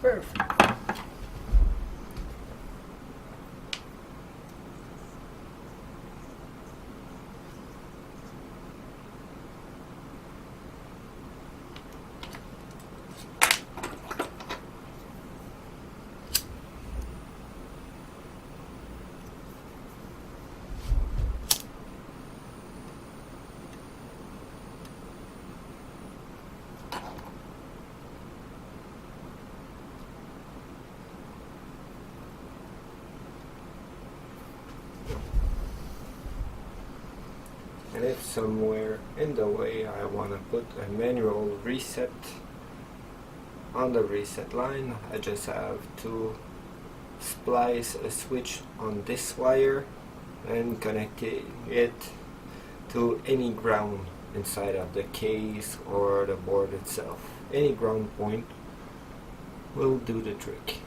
Perfect. And if somewhere in the way I want to put a manual reset on the reset line, I just have to splice a switch on this wire and connect it to any ground inside of the case or the board itself. Any ground point will do the trick.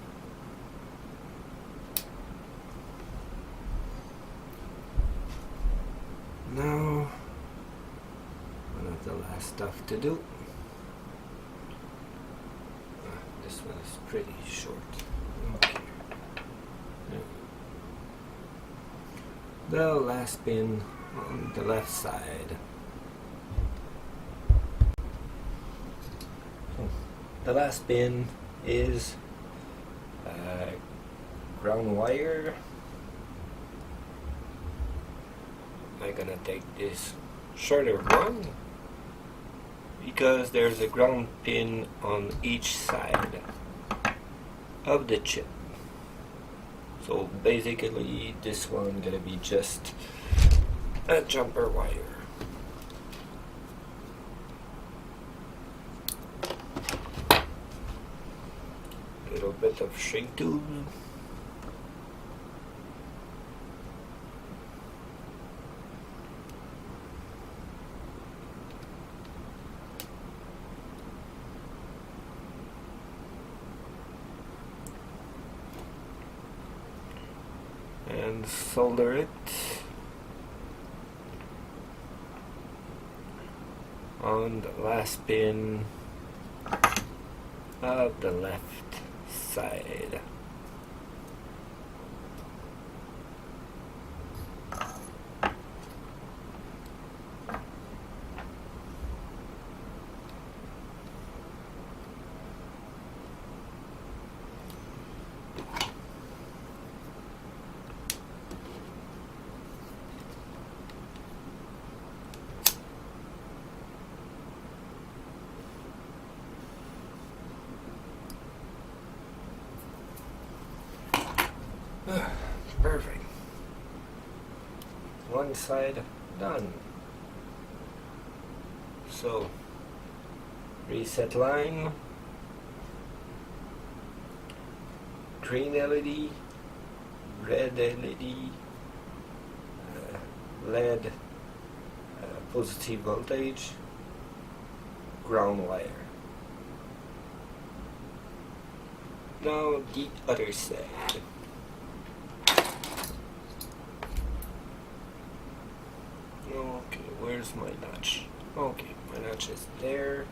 Now, one of the last stuff to do. This one is pretty short. Okay. The last pin on the left side. The last pin is ground wire. I'm gonna take this shorter one because there's a ground pin on each side of the chip. So basically this one gonna be just a jumper wire. A little bit of shrink tube. And solder it on the last pin of the left side. Perfect. One side done. So, reset line, green LED, red LED, LED positive voltage, ground wire. Now the other side. Okay, where's my notch? Okay, my notch is there.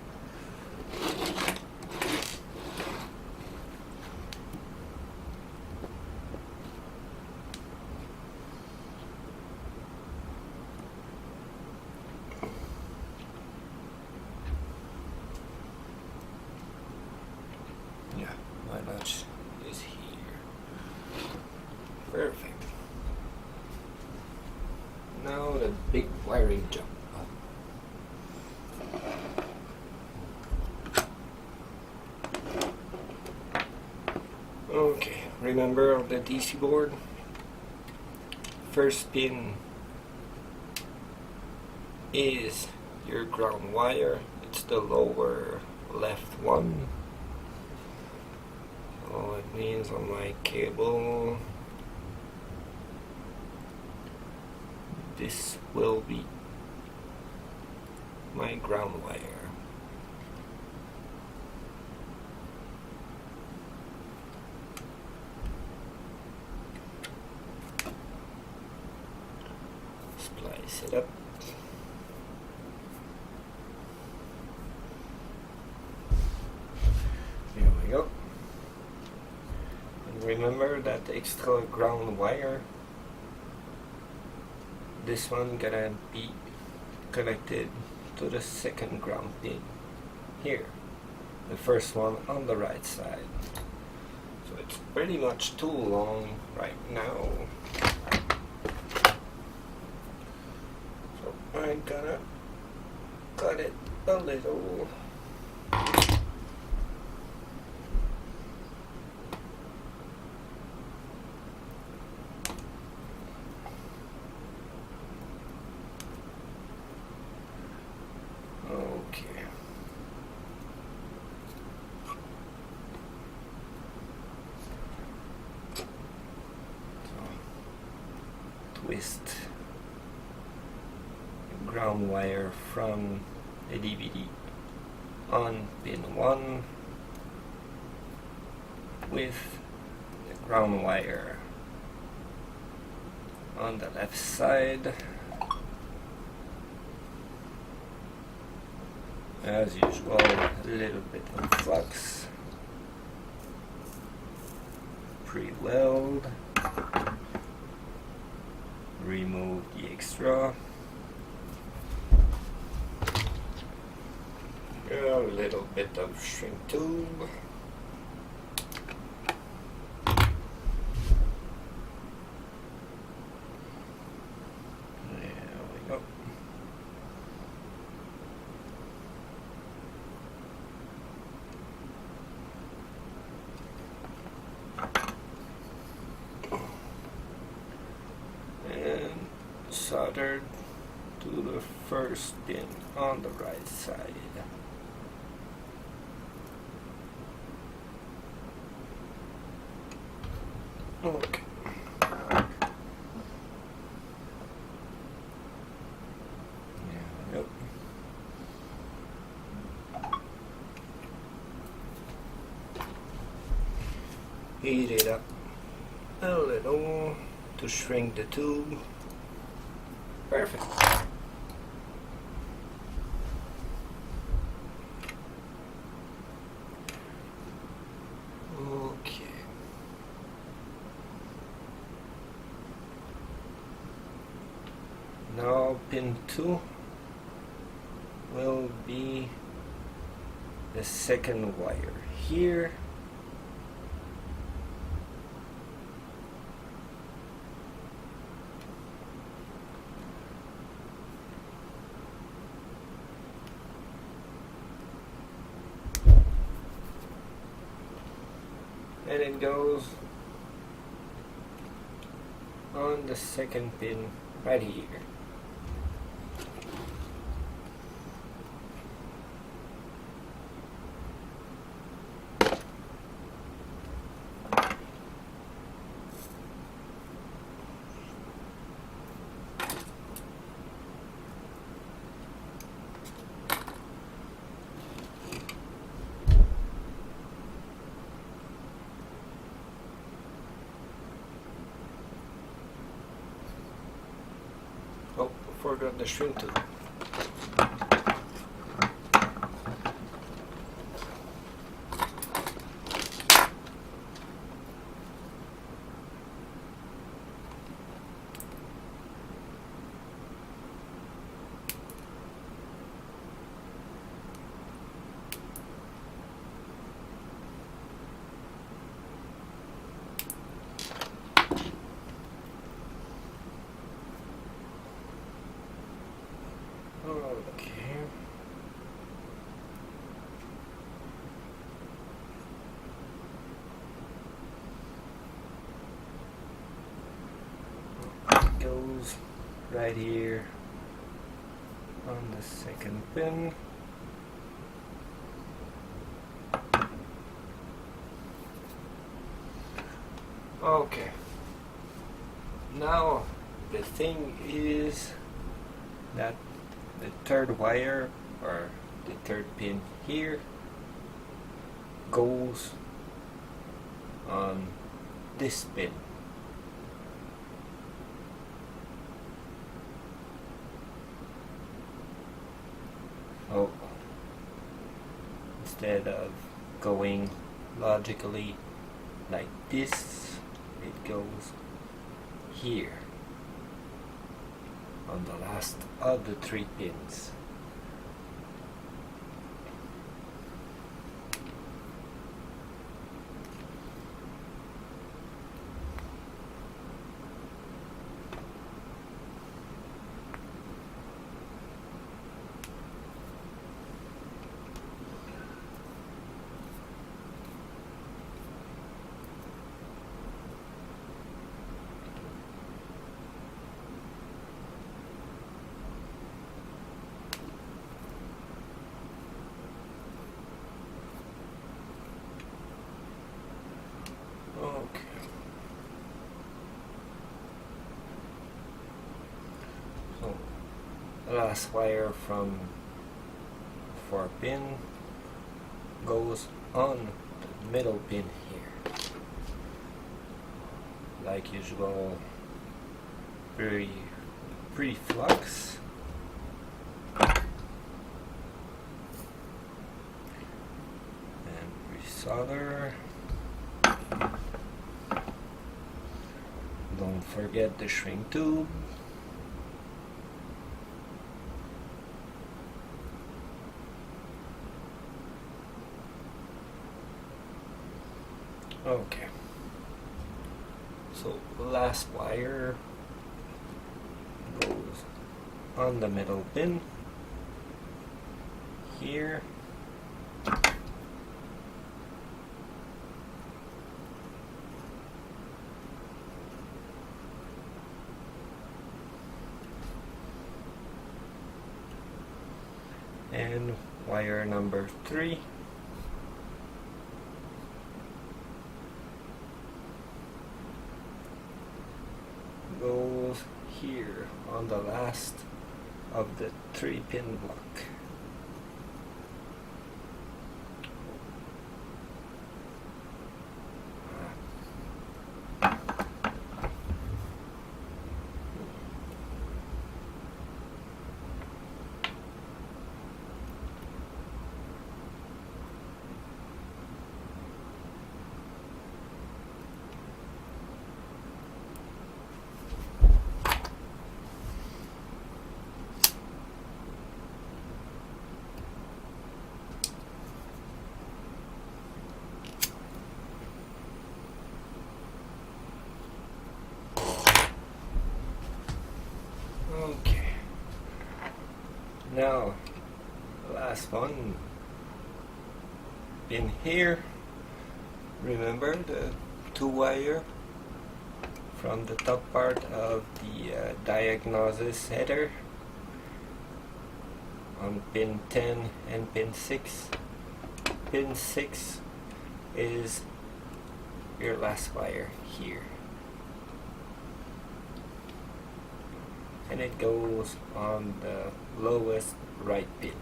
remember on the DC board, first pin is your ground wire. It's the lower left one. So it means on my cable, this will be my ground wire. Splice it up. Here we go. And remember that extra ground wire, this one gonna be connected to the second ground pin here, the first one on the right side. So it's pretty much too long right now, so I'm gonna cut it a little. Twist the ground wire from the DVD on pin 1 with the ground wire on the left side. As usual, a little bit of flux, pre-weld. Remove the extra. A little bit of shrink tube. There we go. Soldered to the first pin on the right side. Okay. Yep. Heat it up a little to shrink the tube. Perfect. Okay. Now pin 2 will be the second wire here. And it goes on the second pin right here. Oh, forgot the shrink tube. Okay. goes right here on the second pin. Okay, now the thing is that the third wire, or the third pin here, goes on this pin. Oh, instead of going logically like this, it goes here on the last of the 3 pins. Okay. So the last wire from 4 pin goes on the middle pin here. Like usual, pre-flux. And pre-solder. Don't forget the shrink tube. Okay. So last wire goes on the middle pin here. And wire number 3 goes here on the last of the 3 pin block. Okay. Now, last one. In here, remember the 2 wire from the top part of the diagnosis header on pin 10 and pin 6. Pin 6 is your last wire here. And it goes on the lowest right pin.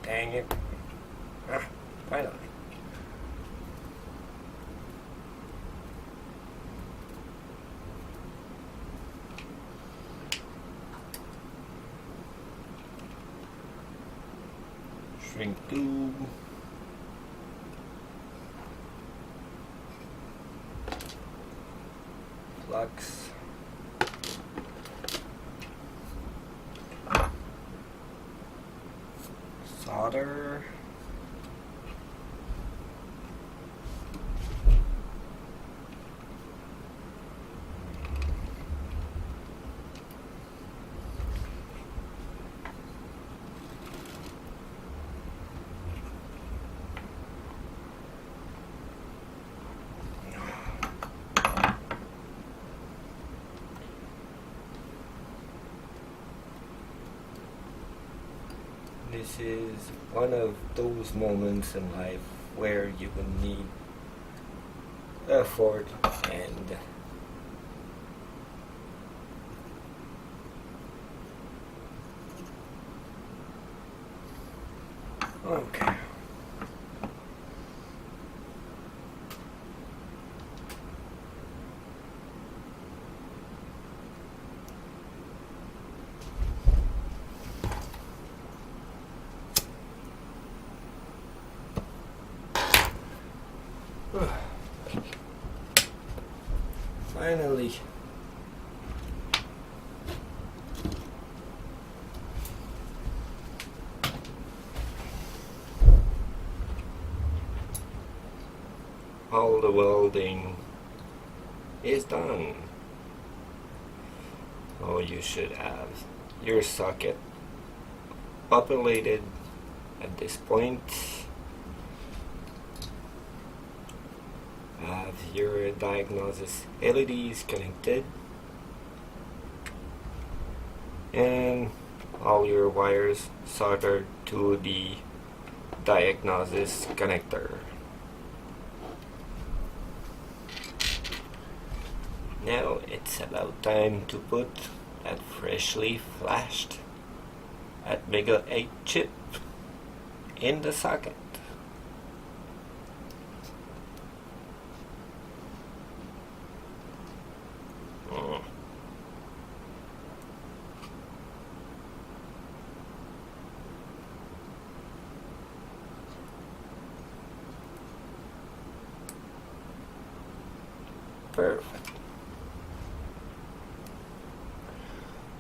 Dang it. Finally. Shrink tube. Flux. Solder. this is one of those moments in life where you will need effort and okay. Finally. All the welding is done. Oh, you should have your socket populated at this point. Have your diagnosis LEDs connected and all your wires soldered to the diagnosis connector. Now it's about time to put that freshly flashed at 8 chip in the socket. Perfect.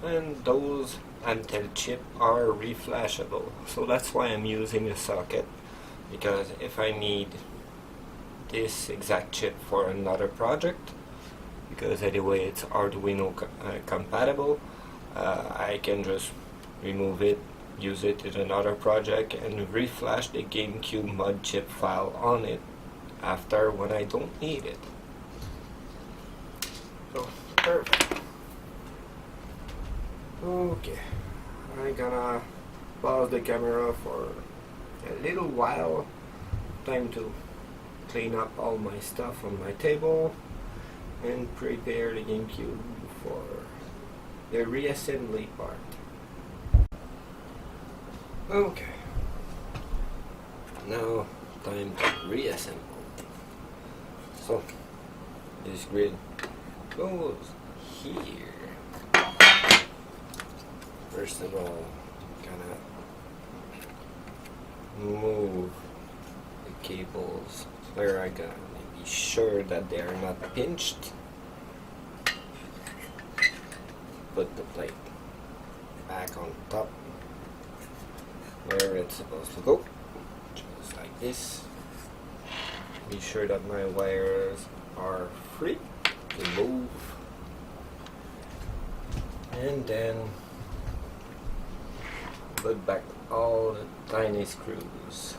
And those antenna chip are reflashable, so that's why I'm using a socket, because if I need this exact chip for another project, because anyway it's Arduino compatible, I can just remove it, use it in another project, and reflash the GameCube modchip file on it after when I don't need it. So, perfect. Okay, I'm gonna pause the camera for a little while. Time to clean up all my stuff on my table and prepare the GameCube for the reassembly part. Okay, now time to reassemble. So this grid goes here. First of all, gonna move the cables where I gotta be sure that they are not pinched. Put the plate back on top where it's supposed to go, just like this. Be sure that my wires are free to move, and then put back all the tiny screws.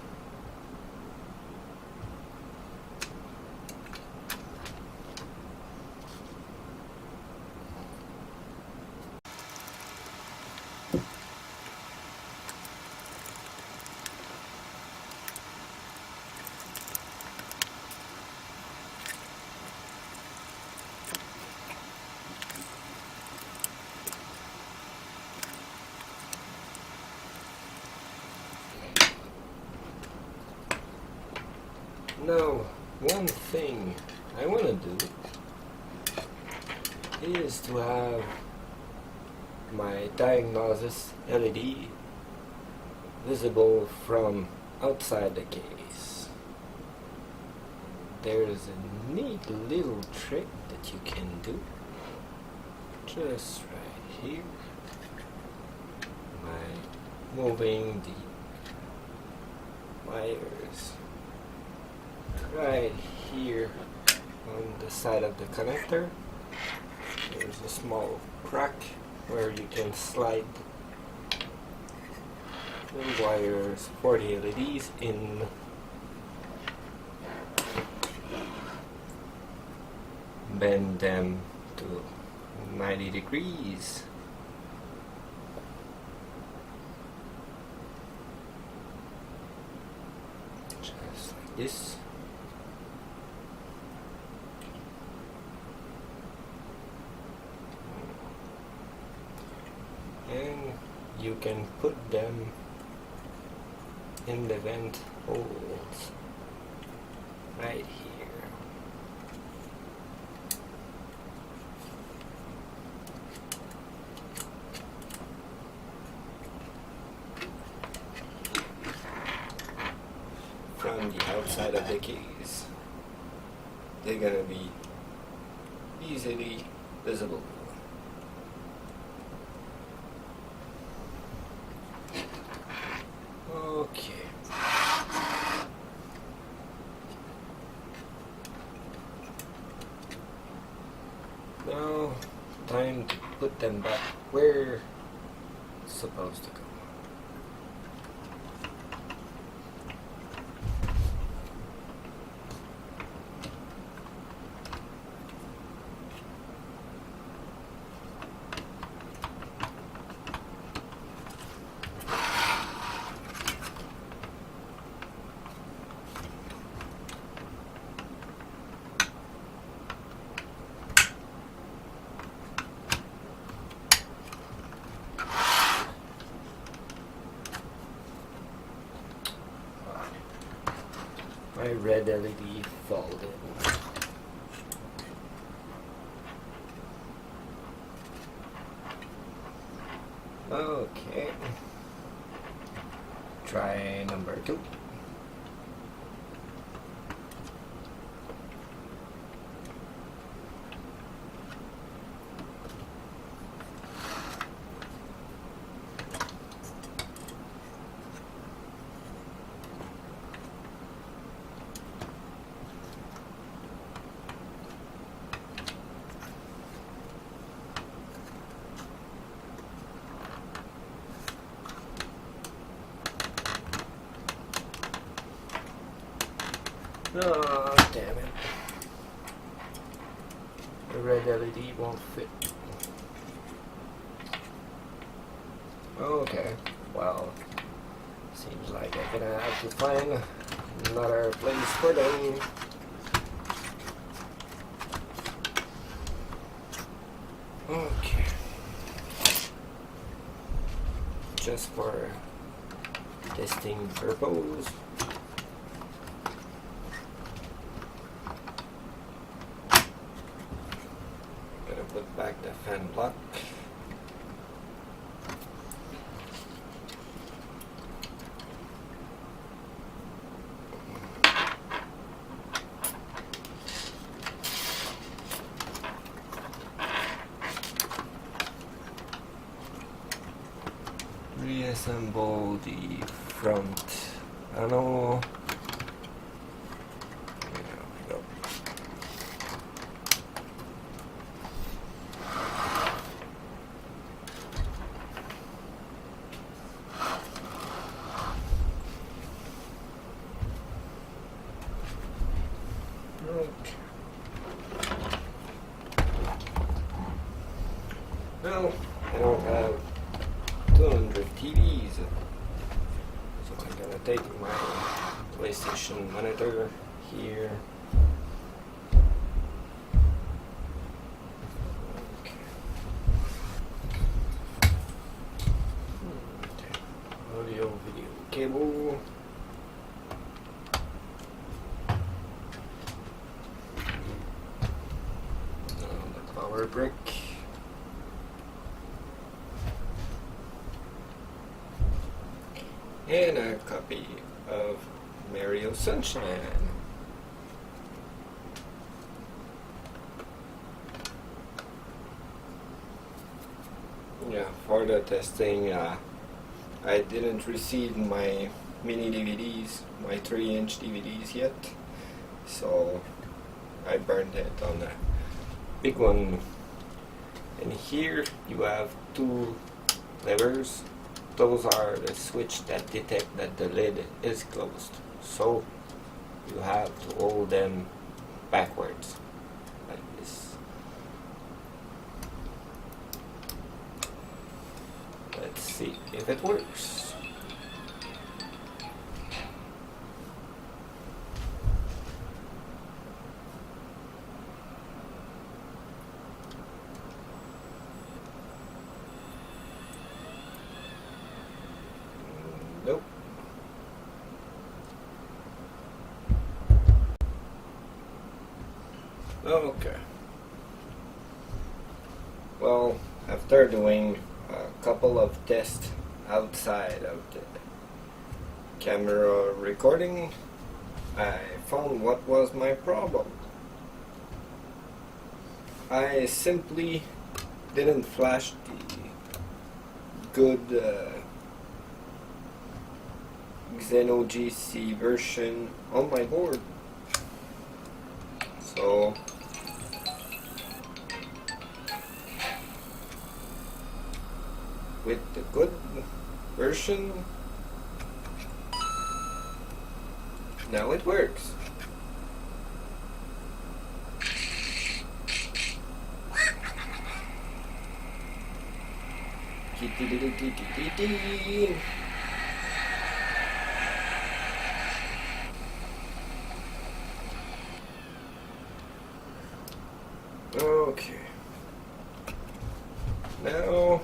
Now, one thing I want to do is to have my diagnosis LED visible from outside the case. There's a neat little trick that you can do just right here by moving the wires right here on the side of the connector. There's a small crack where you can slide the wires for the LEDs in. Bend them to 90 degrees. this. And you can put them in the vent holes right here. From the outside of the case, they're gonna be easily visible. Okay. Now, time to put them back where it's supposed to go. My red LED folded. Okay. Try number 2. Oh, damn it. The red LED won't fit. Okay, well, seems like I'm gonna have to find another place for them. Okay. Just for testing purpose. Put back the fan block. Reassemble the front panel. Well, I don't have 200 TVs, so I'm gonna take my PlayStation monitor here. Okay. Audio video cable. The power brick. And a copy of Mario Sunshine. Yeah, for the testing, I didn't receive my mini DVDs, my 3-inch DVDs yet, so I burned it on a big one. And here you have 2 levers. Those are the switch that detect that the lid is closed. So you have to hold them backwards like this. Let's see if it works. Okay. Well, after doing a couple of tests outside of the camera recording, I found what was my problem. I simply didn't flash the good XenoGC version on my board. So with the good version, now it works. Okay. Now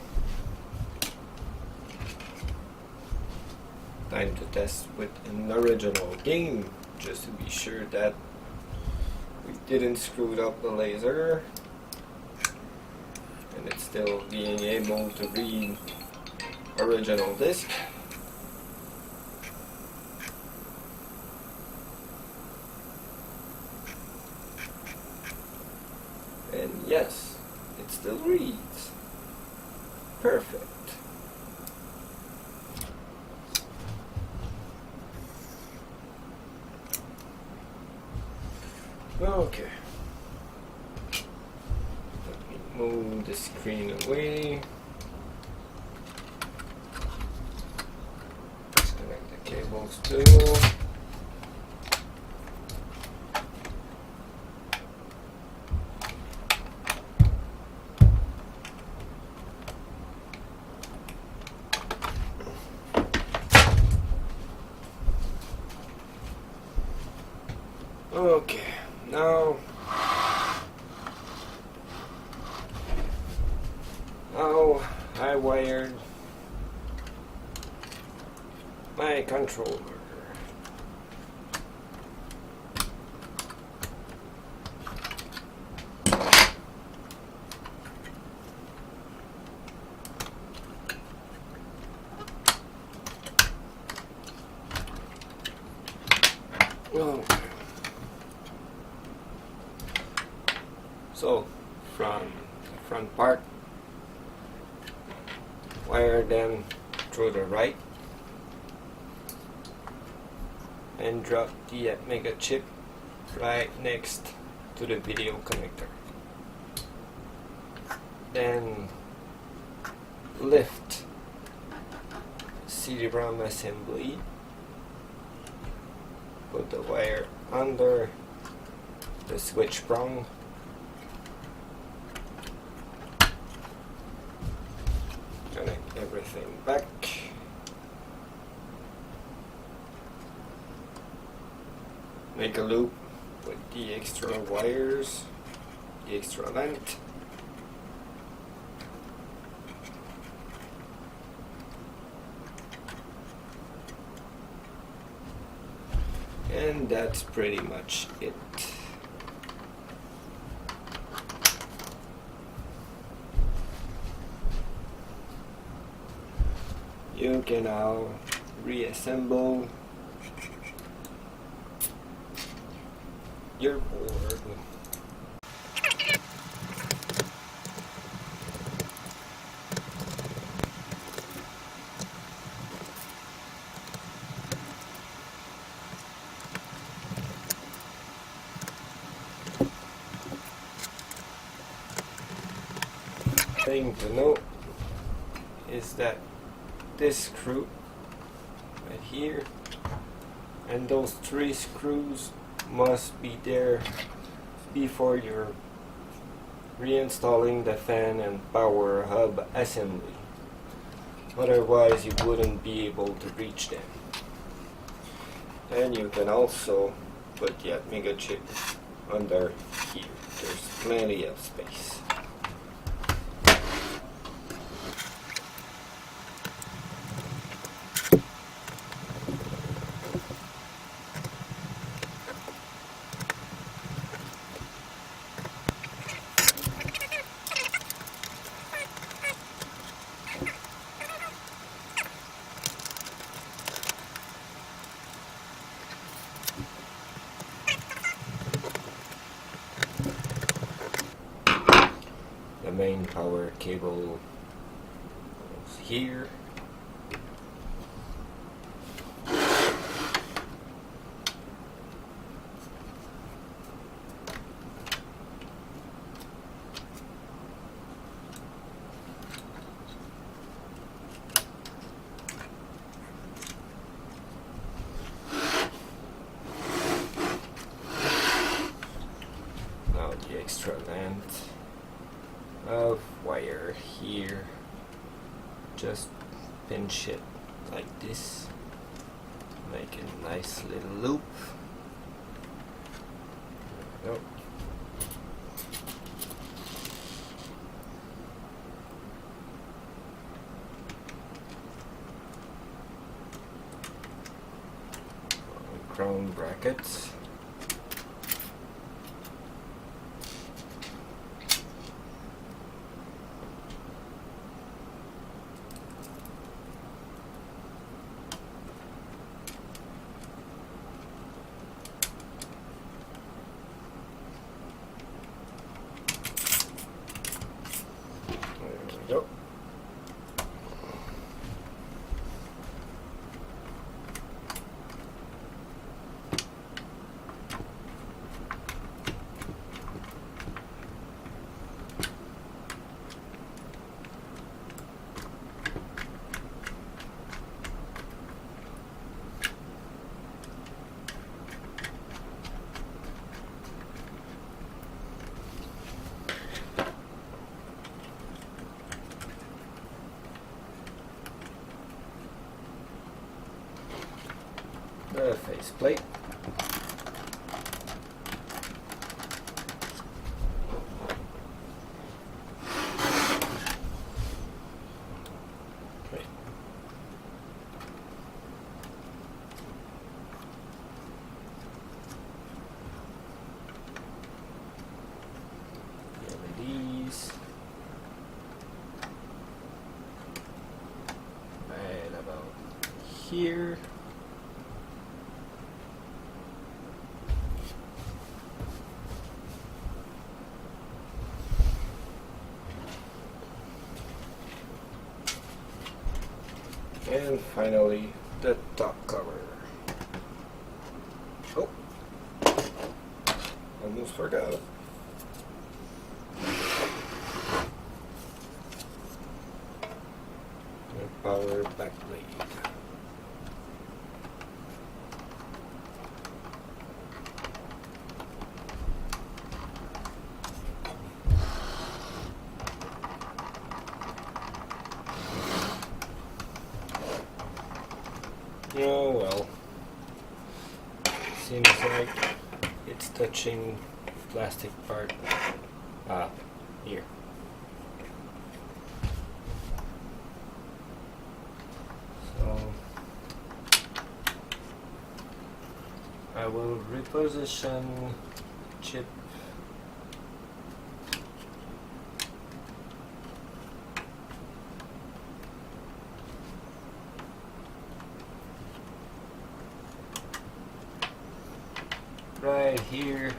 time to test with an original game, just to be sure that we didn't screw up the laser and it's still being able to read original disc. And yes, it still reads. Perfect. Okay. Let me move the screen away. Disconnect the cables too. Okay, now I wired my controller. Okay. So, from the front part, wire them through the right and drop the mega chip right next to the video connector. Then lift CD-ROM assembly, put the wire under the switch prong, connect everything back, make a loop with the extra wires, the extra length, and that's pretty much it. You can now reassemble your board. Thing to note is that this screw right here and those 3 screws must be there before you're reinstalling the fan and power hub assembly. Otherwise you wouldn't be able to reach them. And you can also put the mega chip under here. There's plenty of space. main power cable goes here. Extra length of wire here, just pinch it like this, make a nice little loop. There we go. Ground brackets. Yep. The faceplate. LEDs. Right about here. And finally, the top cover. Oh, almost forgot. The power backplate. Oh well, seems like it's touching plastic part. Here. So I will reposition chip . Right here.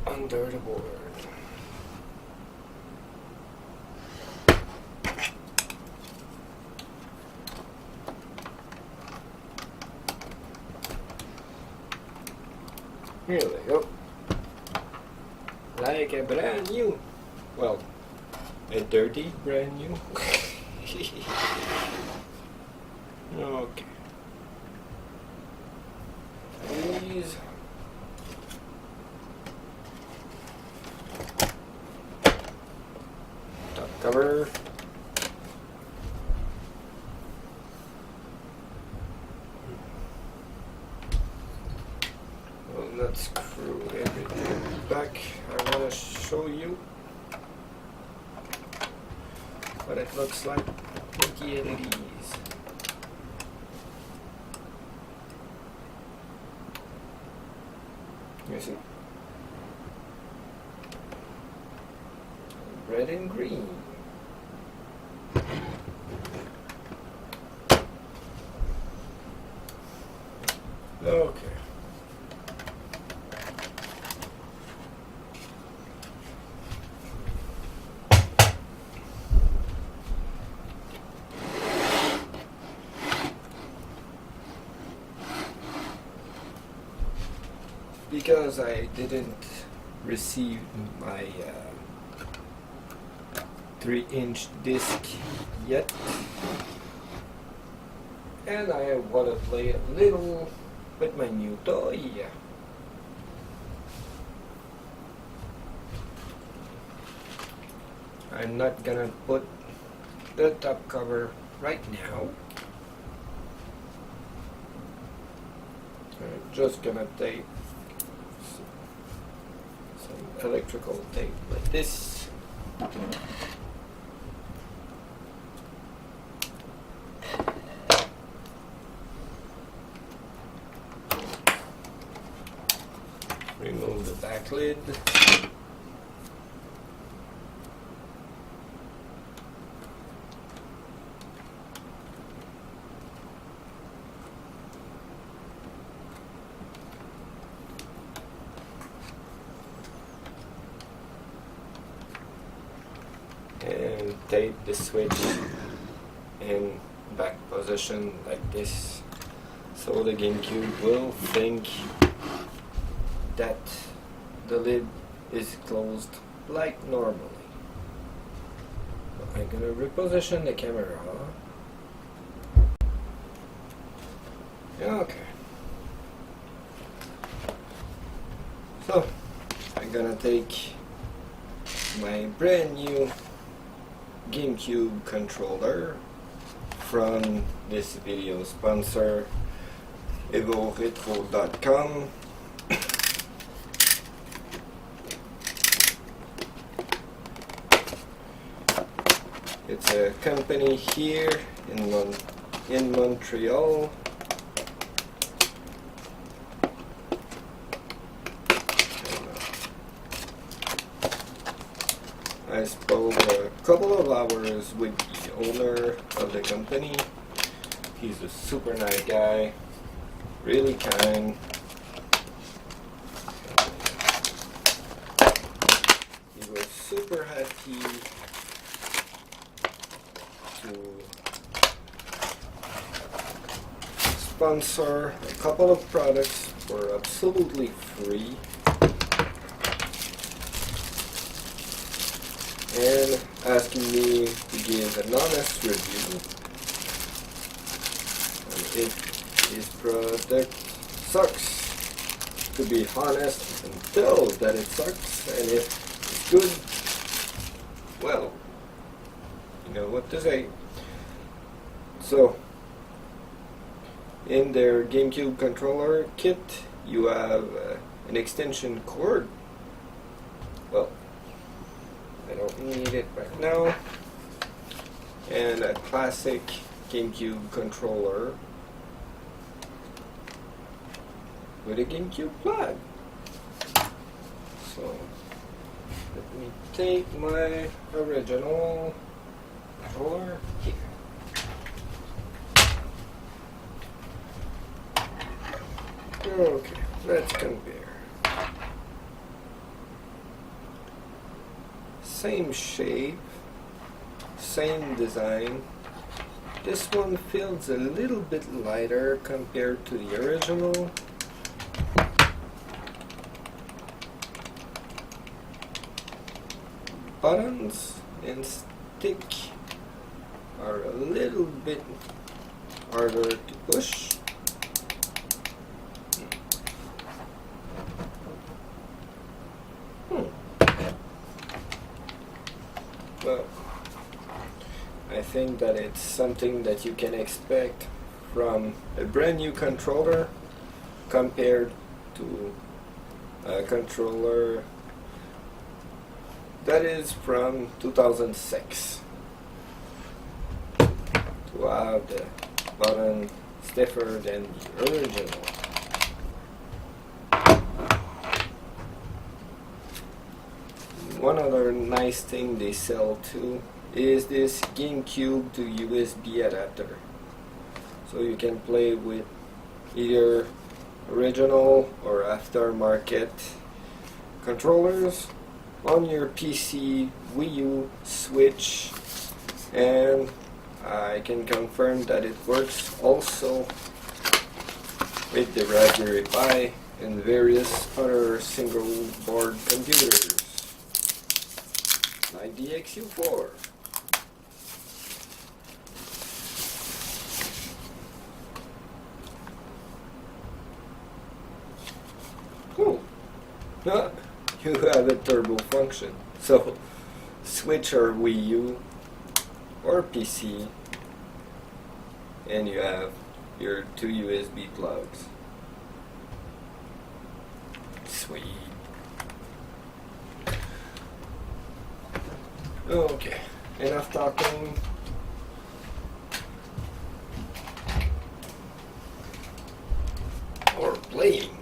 Under the board. Here we go. Like a brand new. Well, a dirty brand new. Okay. These. Top cover. Well, let's screw everything back. I want to show you what it looks like with the LEDs. You see? Red and green. Okay. because I didn't receive my 3-inch disc yet, and I want to play a little with my new toy. I'm not gonna put the top cover right now. I'm just gonna tape some electrical tape like this. Remove the back lid. And tape the switch in back position like this, so the GameCube will think that the lid is closed like normally. I'm gonna reposition the camera. Okay. So I'm gonna take my brand new GameCube controller from this video sponsor, evoretro.com. It's a company here in Montreal. I spoke a couple of hours with the owner of the company. He's a super nice guy, really kind. He was super happy to sponsor a couple of products for absolutely free, and asking me to give an honest review if his product sucks. To be honest and tell that it sucks, and if it's good, well, you know what to say. So, in their GameCube controller kit, you have an extension cord. Well, I don't need it right now. And a classic GameCube controller with a GameCube plug. So, let me take my original controller here. Okay, let's compare. Same shape, same design. This one feels a little bit lighter compared to the original. Buttons and stick are a little bit harder to push. Well, I think that it's something that you can expect from a brand new controller compared to a controller that is from 2006. To have the button stiffer than the original. One other nice thing they sell too is this GameCube to USB adapter. So you can play with either original or aftermarket controllers on your PC, Wii U, Switch, and I can confirm that it works also with the Raspberry Pi and various other single board computers like the XU4. Cool. You have a turbo function, so switch or Wii U or PC, and you have your 2 USB plugs. Sweet. Okay, enough talking. Or playing.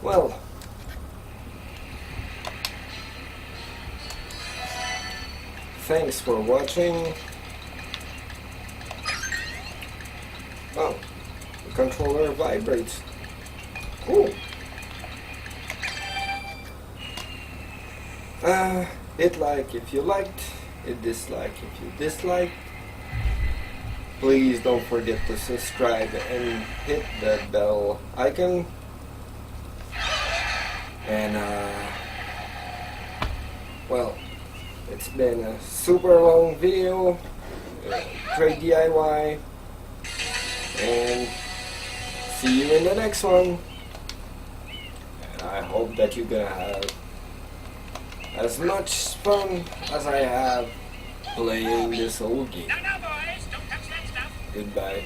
Well, thanks for watching. Oh, the controller vibrates. Cool. Hit like if you liked, hit dislike if you disliked. Please don't forget to subscribe and hit the bell icon. And well, it's been a super long video, great DIY, and see you in the next one. And I hope that you're gonna have as much fun as I have playing this old game. No, boys, don't touch that stuff. Goodbye.